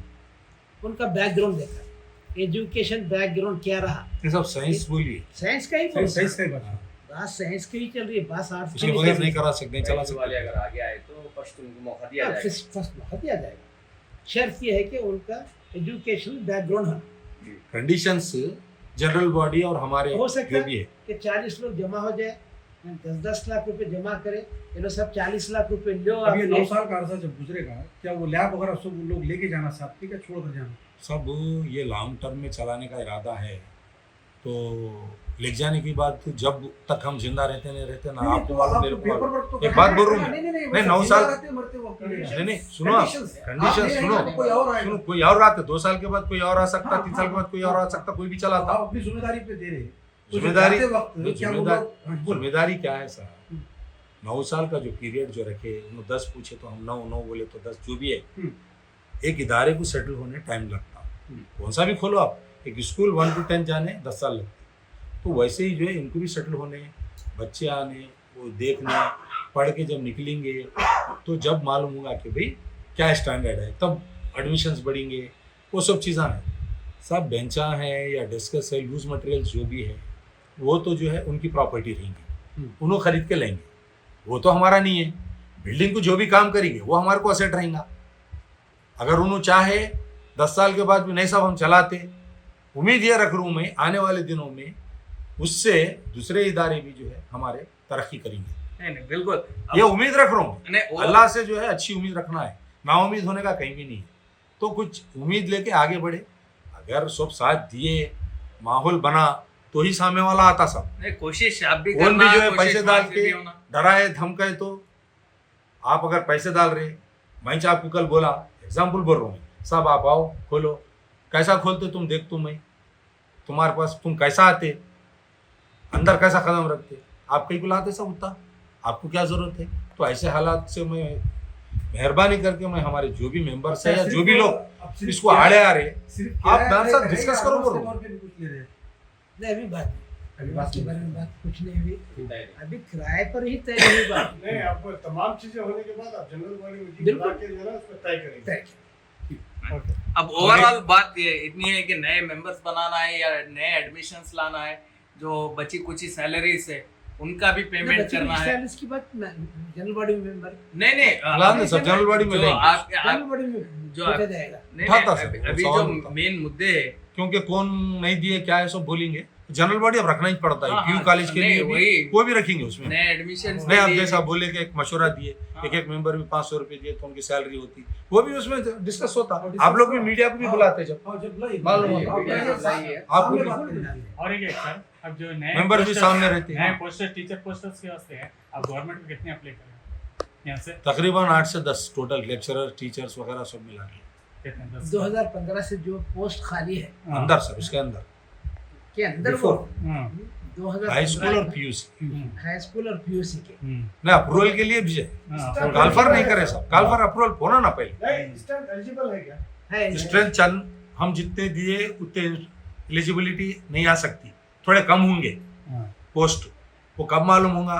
उनका बैकग्राउंड देखा, एजुकेशन बैकग्राउंड क्या रहा। ये सब साइंस बोलिए, साइंस का ही साइंस का ही बात है। बात साइंस की ही चल रही है, बात आर्ट्स उसके बगैर नहीं करा सकते, नहीं चला सकते। अगर आगे आए तो फर्स्ट उनको मौका दिया जाएगा। फर्स्ट मौका दिया जाएगा। शर्त यह है कि उनका एजुकेशन बैकग्राउंड है। कंडीशंस जनरल बॉडी और हमारे हो सकता जो भी है कि 40 लोग जमा हो जाए, 10-10 लाख रुपए जमा करे, ये लोग सब 40 लाख रुपए लो। अब ये 9 साल का अरसा जब गुजरेगा, क्या वो लैब वगैरह सब लोग लेके जाना चाहते क्या छोड़ कर जाना? सब ये लॉन्ग टर्म में चलाने का इरादा है, तो ले जाने की बात जब तक हम जिंदा रहते नहीं रहते ना, आपको मालूम मेरे को एक बात बोल रहा हूँ मैं, 9 साल नहीं सुनो, कंडीशन सुनो, कोई और आता, 2 साल के बाद कोई और आ सकता, 3 साल के बाद कोई और आ सकता, कोई भी चलाता। आप अपनी जिम्मेदारी पे दे रहे हैं। जिम्मेदारी क्या है सर, 9 साल का जो पीरियड जो रखे, उन्होंने 10 पूछे तो हम 9 बोले तो 10, जो भी है। एक इदारे को सेटल होने टाइम लगता है, कौन सा भी खोलो आप, एक स्कूल 1 to 10 जाने 10 साल लगते, तो वैसे ही जो है इनको भी सेटल होने, बच्चे आने, वो देखने, पढ़ के जब निकलेंगे तो जब मालूम होगा कि भाई क्या स्टैंडर्ड है, तब एडमिशन्स बढ़ेंगे, वो सब चीज़ें हैं। सब बेंचा है या डिस्कस है, यूज मटेरियल्स जो भी है वो तो जो है उनकी प्रॉपर्टी रहेंगी, उन्होंने खरीद के लेंगे, वो तो हमारा नहीं है। बिल्डिंग को जो भी काम करेंगे वो हमारे को असेट रहेगा। अगर उन्होंने चाहे 10 साल के बाद भी नहीं साहब हम चलाते, उम्मीद ये रख रहा हूँ मैं आने वाले दिनों में उससे दूसरे इदारे भी जो है हमारे तरक्की करेंगे। नहीं बिल्कुल, ये उम्मीद रख रहा हूँ, नहीं, वो- अल्लाह से जो है अच्छी उम्मीद रखना है, नाउम्मीद होने का कहीं भी नहीं है। तो कुछ उम्मीद लेके आगे बढ़े, अगर सब साथ दिए, माहौल बना तो ही सामने वाला आता सब। नहीं, कोशिश आप भी कौन भी करना, जो है कोशिश पैसे डाल माँ से के भी होना। डराए धमकाए, तो आप अगर पैसे डाल रहे, मैं आपको कल बोला, एग्जाम्पल बोल रहा हूँ मैं, साहब आप आओ खोलो, कैसा खोलते तुम देख, तुम मैं तुम्हारे पास तुम कैसा आते, अंदर कैसा कदम रखते, आप कहीं बुलाते सब उतना, आपको क्या जरूरत है। तो ऐसे हालात से मैं मेहरबानी करके मैं हमारे जो भी मेंबर्स है या जो भी लोग इसको आड़े आ रहे, आप मेरे साथ डिस्कस करो, बोलो। नहीं अभी बात नहीं, बात के बारे में बात कुछ नहीं हुई, अभी किराए पर ही तय नहीं हुई बात। नहीं, आपको तमाम चीजें होने के बाद आप जनरल बॉडी मीटिंग बिल्कुल। बुला के जो है ना उसमें तय करेंगे। तय अब ओवरऑल बात ये इतनी है कि नए मेंबर्स बनाना है या नए एडमिशन्स लाना है, जो बची कुछ सैलरीज है उनका भी पेमेंट करना है। इसकी बात जनरल बॉडी मेंबर नहीं फिलहाल में सब जनरल बॉडी में जो लेंगे, आप बॉडी में जो देखा जाएगा। उठाता नहीं, सब, अभी सवाल जो उठा। मेन मुद्दे है क्योंकि कौन नहीं दिए क्या है सब बोलेंगे, जनरल बॉडी अब रखना ही पड़ता है। हाँ, क्यू हाँ, कॉलेज के नहीं, लिए वही। भी वो भी रखेंगे उसमें। नए एडमिशन नहीं आप जैसा बोले कि एक मशवरा दिए, एक मेंबर भी 500 रुपए दिए तो उनकी सैलरी होती, वो भी उसमें डिस्कस होता। आप लोग भी मीडिया को भी बुलाते जब मालूम होता, आप लोग और एक सर, अब जो नए मेंबर भी posters- सामने रहते नए हैं। पोस्टर टीचर पोस्टर्स के वास्ते हैं, आप गवर्नमेंट में कितने अप्लाई करें यहाँ से? तकरीबन 8 से 10 टोटल लेक्चरर टीचर्स वगैरह सब मिला के कितने? 10? 2015 से जो पोस्ट खाली है हाँ। अंदर सब इसके अंदर के अंदर वो Before। हाँ। 2015 हाई स्कूल और पीयूसी हाई स्कूल और पीयूसी के ना अप्रूवल के लिए भेजे, हाँ। कालफर नहीं करे सब, कालफर अप्रूवल होना ना पहले। नहीं, स्टैंड एलिजिबल है क्या? है स्ट्रेंथ चंद हम जितने दिए उतने एलिजिबिलिटी नहीं आ सकती, थोड़े कम होंगे हाँ। पोस्ट, वो कब मालूम होगा।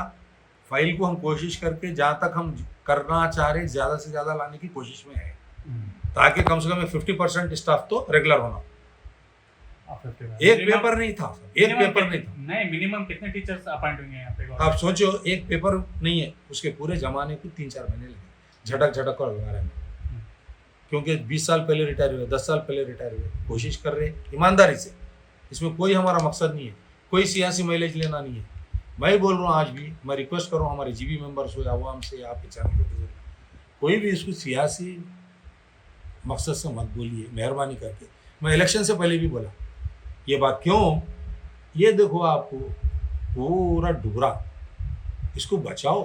फाइल को हम कोशिश करके जहाँ तक हम करना चाह रहे ज़्यादा से ज़्यादा लाने की कोशिश में है, ताकि कम से कम 50% स्टाफ तो रेगुलर होना। एक पेपर नहीं था, एक पेपर नहीं था। नहीं, मिनिमम कितने टीचर्स अपॉइंट होंगे यहाँ पे? आप सोचो एक पेपर नहीं है, उसके पूरे जमाने को 3-4 महीने लगे झटक झटक और लगा रहे हैं, क्योंकि 20 साल पहले रिटायर हुए, 10 साल पहले रिटायर हुए, कोशिश कर रहे ईमानदारी से। इसमें कोई हमारा मकसद नहीं है, कोई सियासी माइलेज लेना नहीं है। मैं बोल रहा हूँ आज भी, मैं रिक्वेस्ट कर रहा हूँ हमारे जीबी मेंबर्स हो, आवाम से, आपके चैनल के जरिए, कोई भी इसको सियासी मकसद से मत बोलिए मेहरबानी करके। मैं इलेक्शन से पहले भी बोला ये बात, क्यों ये देखो आपको पूरा डुबरा, इसको बचाओ,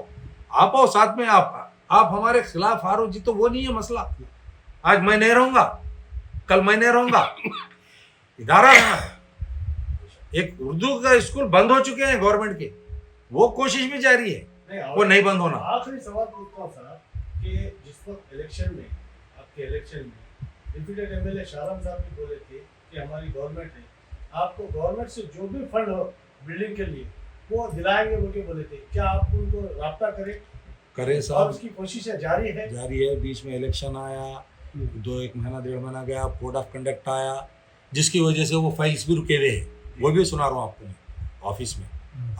आप आओ साथ में, आप हमारे खिलाफ हारो जी तो वो नहीं है मसला। आज मैं नहीं रहूंगा, कल मैं नहीं रहूंगा, इदारा रहना है। एक उर्दू का स्कूल बंद हो चुके हैं गवर्नमेंट के, वो कोशिश भी जारी है, वो नहीं बंद होना। आखिरी सवाल पूछता हूँ सर कि जिस वक्त इलेक्शन में, आपके इलेक्शन में डिप्यूटेड एमएलए शाहराम साहब भी बोले थे कि हमारी गवर्नमेंट है, आपको गवर्नमेंट से जो भी फंड हो बिल्डिंग के लिए वो दिलाएंगे बोल के बोले थे, क्या आप उनको राब्ता करें? करे और साहब, उसकी कोशिशें जारी है? जारी है। बीच में इलेक्शन आया, 1 महीना 1.5 महीना गया, कोड ऑफ कंडक्ट आया, जिसकी वजह से वो फाइल्स भी रुके हुए हैं, वो भी सुना रहा हूँ आपको मैं ऑफिस में।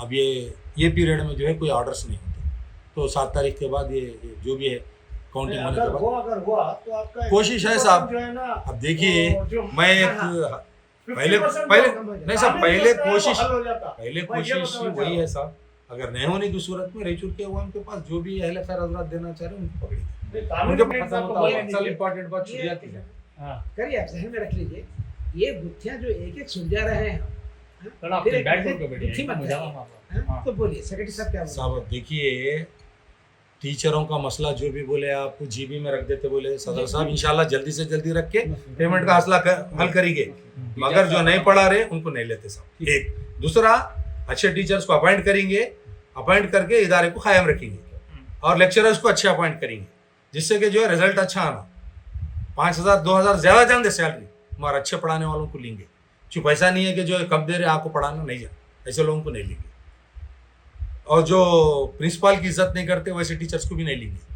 अब ये पीरियड में जो है कोई ऑर्डर्स नहीं होते, तो 7 तारीख के बाद ये जो भी है काउंटिंग होने के अगर बाद हुआ तो आपका कोशिश है साहब। जो है ना, अब देखिए वो जो मैं एक 50% पहले नहीं साहब, पहले कोशिश हल हो जाता। पहले मैं ये कोशिश बताना वही चाह है साहब, अगर नहीं होने की सूरत में रायचूर के अवाम के पास जो भी अहले खैर हजरात देना चाह रहे हैं उनको पकड़िए, नहीं, कानून उनके में पास आपको होता बोलने है। दीजिए। इंपॉर्टेंट बात छुड़ जाती है। हाँ। करिए, आप जहन में रख लीजिए, ये गुत्थियां जो एक एक सुलझा रहे हैं, थोड़ा फिर आपके एक बैकग्राउंड पे गुत्थी बैठिए, मत मुझे करिए। हाँ। हाँ, तो बोलिए सेक्रेटरी साहब क्या बोल साहब देखिए, टीचरों का मसला जो भी बोले आप जीबी में रख देते, बोले सदर साहब इंशाल्लाह जल्दी से जल्दी रख के पेमेंट का मसला हल करेंगे, मगर जो नहीं पढ़ा रहे उनको नहीं लेते साहब। एक दूसरा, अच्छे टीचर्स को अपॉइंट करेंगे, अपॉइंट करके इदारे को कायम रखेंगे। और लेक्चरर्स को अच्छे अपॉइंट करेंगे, जिससे कि जो है रिजल्ट अच्छा आना। 5,000 2,000 ज़्यादा जान दे सैलरी, मगर अच्छे पढ़ाने वालों को लेंगे। क्योंकि पैसा नहीं है कि जो है कब दे रहे आपको पढ़ाना, नहीं जाए, ऐसे लोगों को नहीं लेंगे। और जो प्रिंसिपल की इज्जत नहीं करते वैसे टीचर्स को भी नहीं लेंगे।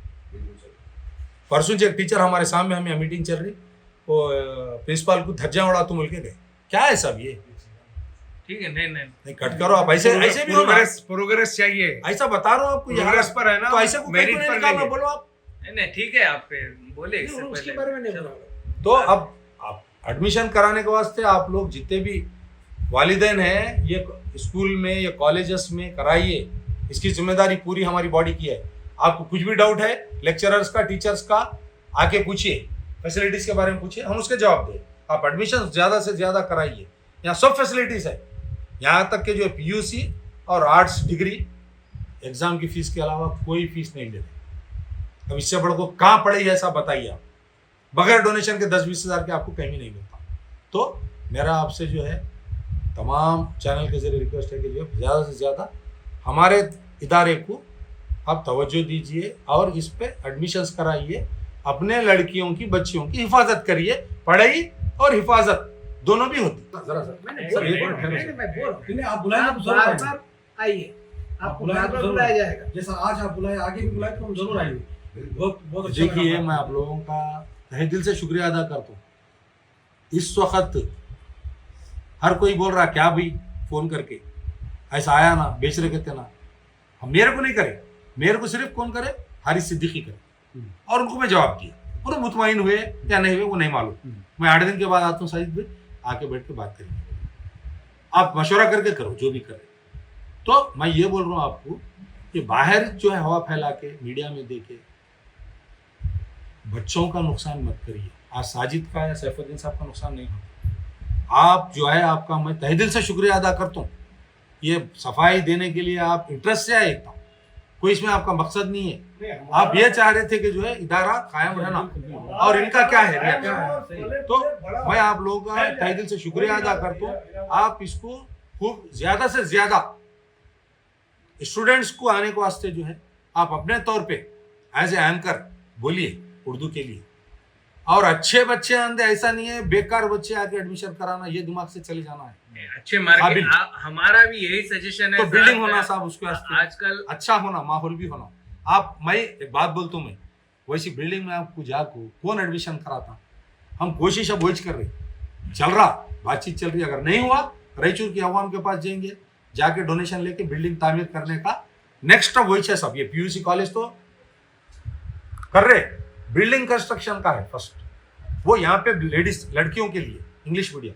परसों जो एक टीचर हमारे सामने, हमें मीटिंग चल रही, वो प्रिंसिपल को धज्जा उड़ा तो मिल के गए। क्या है सब ये? ठीक है, नहीं कट करो आप, ऐसे भी हो ना। प्रोग्रेस चाहिए, ऐसा बता रहा हूँ आपको, प्रोग्रेस पर है ना, तो ऐसे को मेरिट नहीं पर निकालना, लेंगे। बोलो आप। नहीं ठीक है, आप बोले इससे उसके पहले। बारे में नहीं चलो। बोला। तो अब आप एडमिशन कराने के वास्ते आप लोग जितने भी वालिदैन हैं, ये स्कूल में या कॉलेजेस में कराइए। इसकी जिम्मेदारी पूरी हमारी बॉडी की है। आपको कुछ भी डाउट है लेक्चरर्स का, टीचर्स का, आके पूछिए, फैसिलिटीज़ के बारे में पूछिए, हम उसके जवाब दें। आप एडमिशन ज़्यादा से ज़्यादा कराइए। यहाँ सब फैसिलिटीज़ है, यहाँ तक के जो PUC और आर्ट्स डिग्री एग्ज़ाम की फ़ीस के अलावा कोई फीस नहीं लेते। अब इससे बड़े को कहाँ पड़े ऐसा बताइए आप। बगैर डोनेशन के 10-20 हज़ार के आपको कहीं भी नहीं मिलता। तो मेरा आपसे जो है तमाम चैनल के जरिए रिक्वेस्ट है कि जो ज़्यादा से ज़्यादा हमारे इदारे को आप तवज्जो दीजिए और इस पे एडमिशन्स कराइए। अपने लड़कियों की, बच्चियों की हिफाजत करिए। पढ़ाई और हिफाजत दोनों भी होती। जरा मैंने सर, बोला, ये बात नहीं, मैं बोल रहा हूँ। नहीं, आप बुलाए आप तो जरूर बार आएंगे। बार आइए, आपको बुलाए बार तो बार जरूर बुलाया आएंगे। जाएगा। जैसा आज आप बुलाए, आगे भी बुलाए तो हम जरूर आएंगे। बहुत बहुत अच्छा देखिए, लगा। मैं आप लोगों का तहे दिल से शुक्रिया अदा करता हूँ। इस वक्त हर कोई बोल रहा क्या भाई, फोन करके ऐसा आया ना, बेच रहे कहते ना। हम मेरे को नहीं करे, मेरे को सिर्फ कौन करे, हारिस सिद्दीकी करे। और उनको मैं जवाब दिया, वो मुतमईन हुए या नहीं हुए वो नहीं मालूम। मैं 8 दिन के बाद आता हूँ साजिद भाई, आके बैठ के बात करेंगे। आप मशवरा करके करो जो भी करे। तो मैं ये बोल रहा हूँ आपको कि बाहर जो है हवा फैला के मीडिया में देके बच्चों का नुकसान मत करिए। आज साजिद का या सैफुद्दीन साहब का नुकसान नहीं होता। आप जो है, आपका मैं तहे दिल से शुक्रिया अदा करता हूँ। ये सफाई देने के लिए आप इंटरेस्ट से आए एकदम, कोई इसमें आपका मकसद नहीं है। आप ये चाह रहे थे कि जो है इदारा कायम रहना, और इनका क्या है रिएक्शन। तो मैं आप लोगों का तहे दिल से शुक्रिया अदा करता हूँ। आप इसको खूब ज़्यादा से ज़्यादा स्टूडेंट्स को आने के वास्ते जो है आप अपने तौर पे एज ए एंकर बोलिए उर्दू के लिए। और अच्छे बच्चे आंदे, ऐसा नहीं है बेकार बच्चे आके एडमिशन कराना, ये दिमाग से चले जाना है। अच्छे मार्केट, काबिल। हमारा भी यही सजेशन है। तो बिल्डिंग होना साहब, उसके वास्ते आजकल अच्छा होना, माहौल भी होना। आप, मैं एक बात बोलता हूँ, मैं वैसी बिल्डिंग में आपको जाको कौन एडमिशन कराता। हम कोशिश अब वही कर रहे, चल रहा, बातचीत चल रही। अगर नहीं हुआ, रायचूर की अवाम के पास जाएंगे, जाके डोनेशन लेके बिल्डिंग तामीर करने का नेक्स्ट स्टेप वही है सब। ये PUC कॉलेज तो कर रहे, बिल्डिंग कंस्ट्रक्शन का है फर्स्ट। वो यहाँ पे लेडीज, लड़कियों के लिए इंग्लिश मीडियम,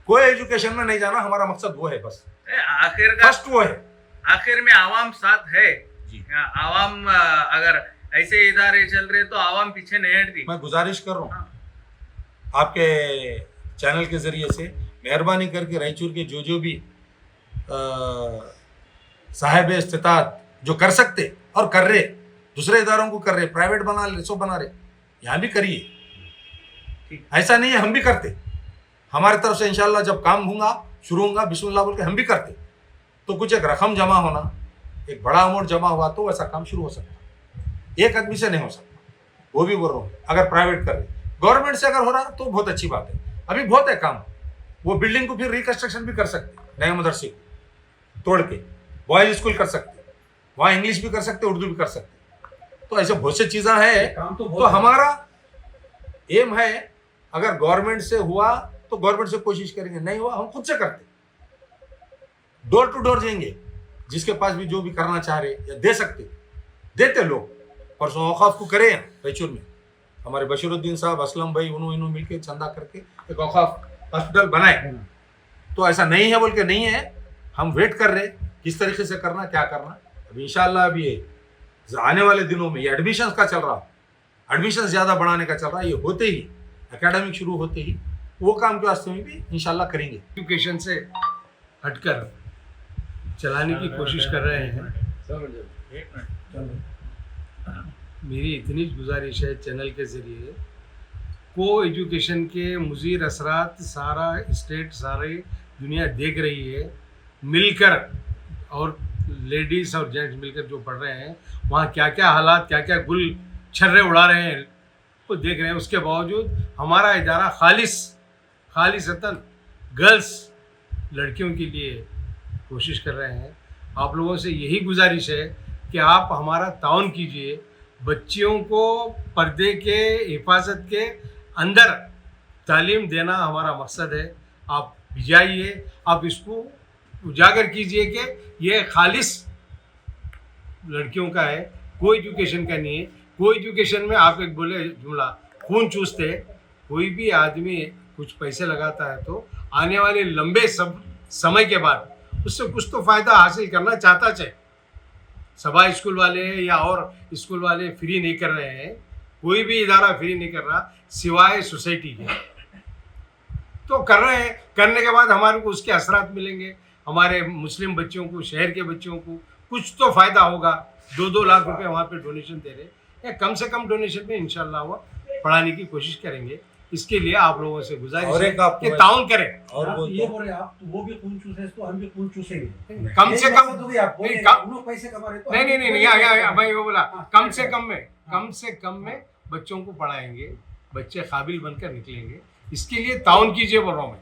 कोई एजुकेशन में नहीं जाना, हमारा मकसद वो है बस। आखिर का फर्स्ट वो है। आखिर में आवाम साथ है जी। आवाम अगर ऐसे इदारे चल रहे तो आवाम पीछे नहीं हटती। मैं गुजारिश कर रहा हूँ आपके चैनल के जरिए से, मेहरबानी करके रायचूर के जो भी साहिब इस्तिताअत जो कर सकते और कर रहे, दूसरे इदारों को कर रहे, प्राइवेट बना रहे, सो बना रहे, यहाँ भी करिए। ऐसा नहीं है, हम भी करते, हमारी तरफ से इंशाल्लाह जब काम होगा, शुरू होगा, बिस्मिल्लाह बोल के हम भी करते। तो कुछ एक रकम जमा होना, एक बड़ा अमाउंट जमा हुआ तो वैसा काम शुरू हो सकता। एक आदमी से नहीं हो सकता, वो भी बोल रहा हूँ। अगर प्राइवेट कर रहे, गवर्नमेंट से अगर हो रहा तो बहुत अच्छी बात है। अभी बहुत है काम, वो बिल्डिंग को फिर रिकंस्ट्रक्शन भी कर सकते, नए मदरसे को तोड़ के बॉयज स्कूल कर सकते, वहाँ इंग्लिश भी कर सकते, उर्दू भी कर सकते। तो ऐसे बहुत सी चीज़ें हैं। काम तो तो बहुत है। हमारा एम है, अगर गवर्नमेंट से हुआ तो गवर्नमेंट से कोशिश करेंगे, नहीं हुआ हम खुद से करते, डोर टू डोर जाएंगे, जिसके पास भी जो भी करना चाह रहे या दे सकते देते लोग। परसों औकाफ को करें रायचूर में, हमारे बशीरुद्दीन साहब, असलम भाई, उन्होंने मिलकर चंदा करके एक औकाफ हॉस्पिटल बनाए। तो ऐसा नहीं है बोल के नहीं है, हम वेट कर रहे किस तरीके से करना, क्या करना। अब इंशाल्लाह अभी आने वाले दिनों में ये एडमिशन का चल रहा, एडमिशन ज़्यादा बढ़ाने का चल रहा है, ये होते ही एकेडमिक शुरू होते ही वो काम के वास्ते में भी इंशाल्लाह करेंगे। एजुकेशन से हटकर चलाने की कोशिश कर रहे हैं। मेरी इतनी गुजारिश है चैनल के ज़रिए, को एजुकेशन के मुज़ीर असरात सारा स्टेट, सारी दुनिया देख रही है, मिलकर और लेडीज़ और जेंट्स मिलकर जो पढ़ रहे हैं, वहाँ क्या क्या हालात, क्या क्या गुल छर्रे उड़ा रहे हैं वो देख रहे हैं। उसके बावजूद हमारा इदारा खालिसतन गर्ल्स लड़कियों के लिए कोशिश कर रहे हैं। आप लोगों से यही गुजारिश है कि आप हमारा ताउन कीजिए। बच्चियों को पर्दे के हिफाजत के अंदर तालीम देना हमारा मकसद है। आप भिजाइए, आप इसको उजागर कीजिए कि ये खालिस लड़कियों का है, कोई एजुकेशन का नहीं है। कोई एजुकेशन में आप एक बोले जुमला खून चूसते, कोई भी आदमी कुछ पैसे लगाता है तो आने वाले लंबे समय के बाद उससे कुछ तो फ़ायदा हासिल करना चाहता है। सभा स्कूल वाले या और स्कूल वाले फ्री नहीं कर रहे हैं, कोई भी इदारा फ्री नहीं कर रहा सिवाय सोसाइटी के। तो कर रहे हैं, करने के बाद हमारे को उसके असरात मिलेंगे। हमारे मुस्लिम बच्चों को, शहर के बच्चों को कुछ तो फ़ायदा होगा। 2-2 लाख रुपए वहाँ पे डोनेशन दे रहे, या कम से कम डोनेशन में इंशाल्लाह वो पढ़ाने की कोशिश करेंगे। इसके लिए आप लोगों से गुजारिश है कि ताउन करें। और ये बोल रहे हैं आप, तो वो भी खून चूसे तो हम भी खून चूसेंगे। कम से कम पैसे कमा रहे तो नहीं, भाई वो बोला कम से कम में बच्चों को पढ़ाएंगे, बच्चे काबिल बनकर निकलेंगे। इसके लिए ताउन कीजिए बोल रहा हूँ मैं।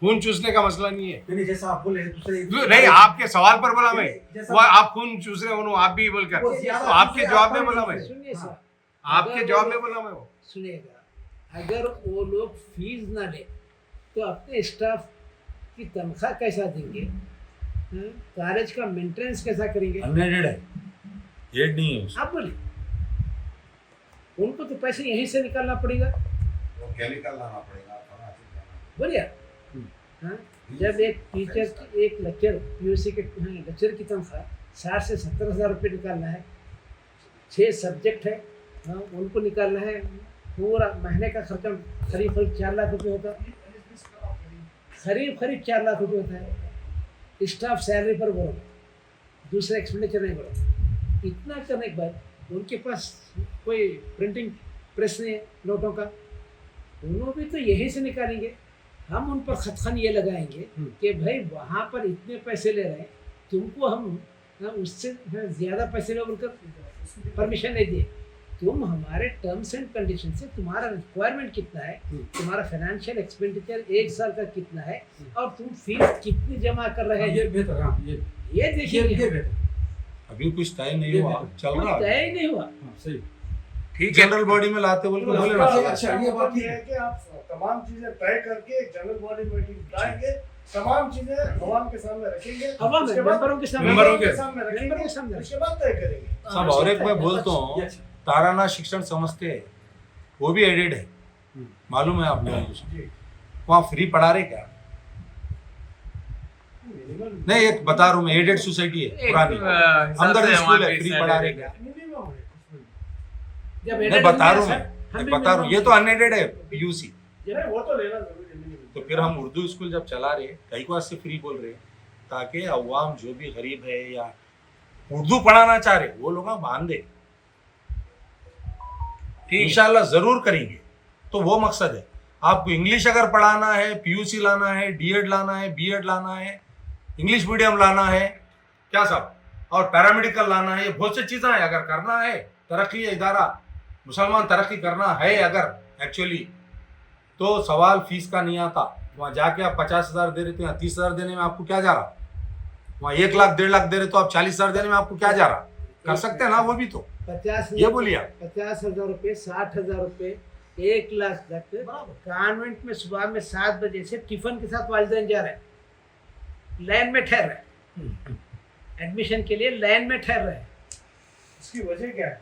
खून चूसने का मसला नहीं है। नहीं, जैसा आप बोले नहीं, आपके सवाल पर बोला मैं, वो आप खून चूस रहे हो, आप भी बोलकर, तो आपके जवाब में बोला मैं, सुनिए सर, आपके जवाब में बोला मैं। वो सुनिएगा, अगर वो लोग फीस ना ले तो अपने स्टाफ की तनख्वाह कैसा देंगे? कॉलेज का मेंटेनेंस कैसा करेंगे? अनएडेड है, एड नहीं है उसका। आप बोलिए, उनको तो पैसे यहीं से निकालना पड़ेगा। वो केमिकल लाना पड़ेगा। बोलिए, हाँ, जब एक टीचर की, एक लेक्चर पीयूसी के लेक्चर की तनख्वाह 60 से 70 हज़ार रुपये निकालना है, 6 सब्जेक्ट है, हाँ, उनको निकालना है, पूरा महीने का खर्चा करीब 4 लाख रुपये होता है। करीब 4 लाख रुपये होता है। स्टाफ सैलरी पर बोलो, दूसरा एक्सपेंडिचर नहीं बोलो। इतना करने के बाद उनके पास कोई प्रिंटिंग प्रेस नहीं है नोटों का, उन्होंने भी तो यहीं से निकालेंगे। हम उन पर खतखन ये लगाएंगे कि भाई वहाँ पर इतने पैसे ले रहे हैं, तुमको हम उससे ज़्यादा पैसे में उनका परमिशन नहीं दिए। तुम हमारे टर्म्स एंड कंडीशन से तुम्हारा रिक्वायरमेंट कितना है, तुम्हारा फाइनेंशियल एक्सपेंडिचर 1 साल का कितना है, और तुम फीस कितनी जमा कर रहे हैं, ये बेहतर। हाँ, ये देखिए। अभी कुछ तय नहीं हुआ, चल रहा तय है। ही नहीं हुआ। सही। ठीक है, जनरल बॉडी में लाते बोल के बोले ना। अच्छा, ये बात है कि आप तमाम चीजें तय करके जनरल बॉडी मीटिंग बुलाएंगे, तमाम चीजें अवाम के सामने रखेंगे, अवाम उसके बाद मेंबरों के सामने मेंबरों मेंबरों के सामने मेंबरों रखेंगे, के सामने उसके बाद तय करेंगे। सब और एक मैं बोलता हूँ, ताराना शिक्षण समझते हैं, वो भी एडेड है, मालूम है आप लोगों को? वहाँ फ्री पढ़ा रहे क्या? नहीं, एक बता रहा हूँ मैं, एडेड सोसाइटी है पुरानी, अंदर स्कूल है, फ्री पढ़ा रहे क्या? जब नहीं, बता रहा हूँ मैं, बता रहा हूँ, ये तो अनएडेड है पीयूसी। वो तो लेना जरूरी है। तो फिर हम उर्दू स्कूल जब चला रहे, कई को से फ्री बोल रहे, ताकि अवाम जो भी गरीब है या उर्दू पढ़ाना चाह रहे वो लोग बांध दे। इंशाल्लाह जरूर करेंगे। तो वो मकसद है। आपको इंग्लिश अगर पढ़ाना है, पीयूसी लाना है, डीएड लाना है, बीएड लाना है, इंग्लिश मीडियम लाना है, क्या साहब, और पैरामेडिकल लाना है, ये बहुत सी चीज़ें हैं। अगर करना है, तरक्की इदारा मुसलमान तरक्की करना है अगर एक्चुअली, तो सवाल फीस का नहीं आता। वहाँ जाके आप 50,000 दे रहे थे, 30,000 देने में आपको क्या जा रहा? वहाँ 1 लाख 1.5 लाख दे रहे तो आप 40,000 देने में आपको क्या जा रहा? कर सकते हैं ना वो भी। तो 50 ये बोलिए आप। 50,000 रुपये, 60,000 रुपये, 1 लाख तक कॉन्वेंट में सुबह में 7 बजे से टिफिन के साथ वालिदैन जा रहे हैं, लाइन में ठहर रहे हैं, एडमिशन के लिए लाइन में ठहर रहे हैं। इसकी वजह क्या है?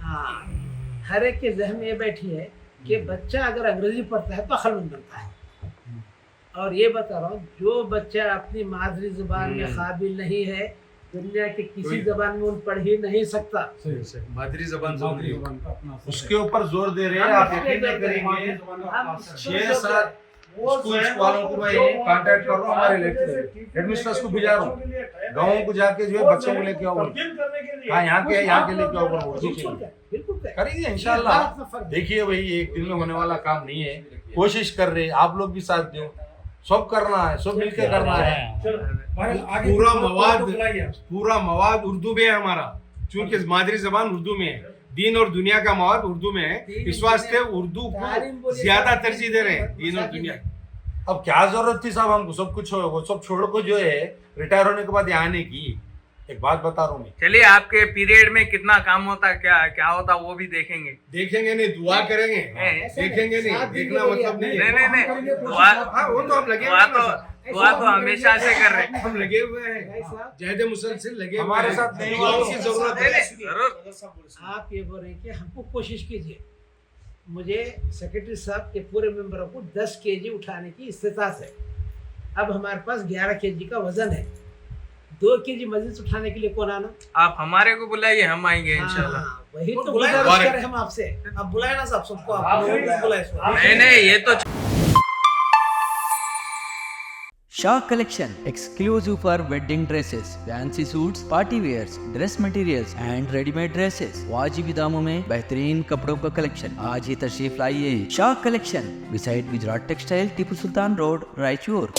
हाँ, हर एक के जहन में ये बैठी है कि बच्चा अगर अंग्रेजी पढ़ता है तो अक्लमंद बनता है। और ये बता रहा हूँ, जो बच्चा अपनी मादरी जुबान में काबिल नहीं है, दुनिया के किसी जबान में उन पढ़ ही नहीं सकता। मादरी जबान उसके ऊपर जोर दे रहे हैं। आप यकीन नहीं करेंगे, 6-7 स्कूल वालों को मैं कांटेक्ट कर रहा हूँ, हमारे हेडमिस्ट्रेस को भिजा रहा हूँ, गाँवों को जाके जो है बच्चों को लेके आओ। हाँ, यहाँ के लेके आओ, करेंगे इंशाल्लाह। देखिए भाई, एक दिन में होने वाला काम नहीं है, कोशिश कर रहे, आप लोग भी साथ दो। सब करना है, सब मिलकर करना है। बहरहाल आगे पूरा तो मवाद बुलाइए आप। पूरा मवाद उर्दू में है हमारा, चूंकि मादरी जबान उर्दू में है, दीन और दुनिया का मवाद उर्दू में है, इस वास्ते उर्दू को ज्यादा तरजीह दे रहे हैं दीन और दुनिया। अब क्या जरूरत थी साहब हमको, सब कुछ वो सब छोड़ को जो है रिटायर होने के बाद यहाँ आने की। एक बात बता रहा हूँ मैं, चलिए आपके पीरियड में कितना काम होता, क्या क्या होता वो भी देखेंगे। देखेंगे नहीं, दुआ करेंगे, देखेंगे नहीं, देखना मतलब नहीं है। नहीं दुआ, हाँ वो तो आप लगे हुए दुआ हैं तो ना, दुआ तो हमेशा से कर रहे हैं। हम लगे हुए हैं, जहद मुसलसिल लगे हुए हमारे हैं। साथ नहीं दुआ हुआ की तो- जरूरत नहीं, है। नहीं, जरूर। आप ये बोल रहे हैं कि हमको कोशिश कीजिए। मुझे सेक्रेटरी साहब के पूरे मेंबरों को 10 केजी उठाने की इस्तेताअत है। अब हमारे पास 11 केजी का वजन है। 2 केजी मजीद उठाने के लिए कौन आना? आप हमारे को बुलाइए, हम आएंगे इंशाल्लाह। हाँ, वही तो बुलाए ना, गुजारिश करें हम आपसे। अब बुलाए ना साहब सबको, आप लोगों को बुलाए इसको। नहीं नहीं, ये तो Shah collection exclusive for wedding dresses, fancy suits, party wears, dress materials and ready-made dresses। वाजिबी दामों में बेहतरीन कपड़ों का कलेक्शन। आज ही तशरीफ लाइए Shah collection, beside Gujarat textile, Tipu Sultan road, Raichur.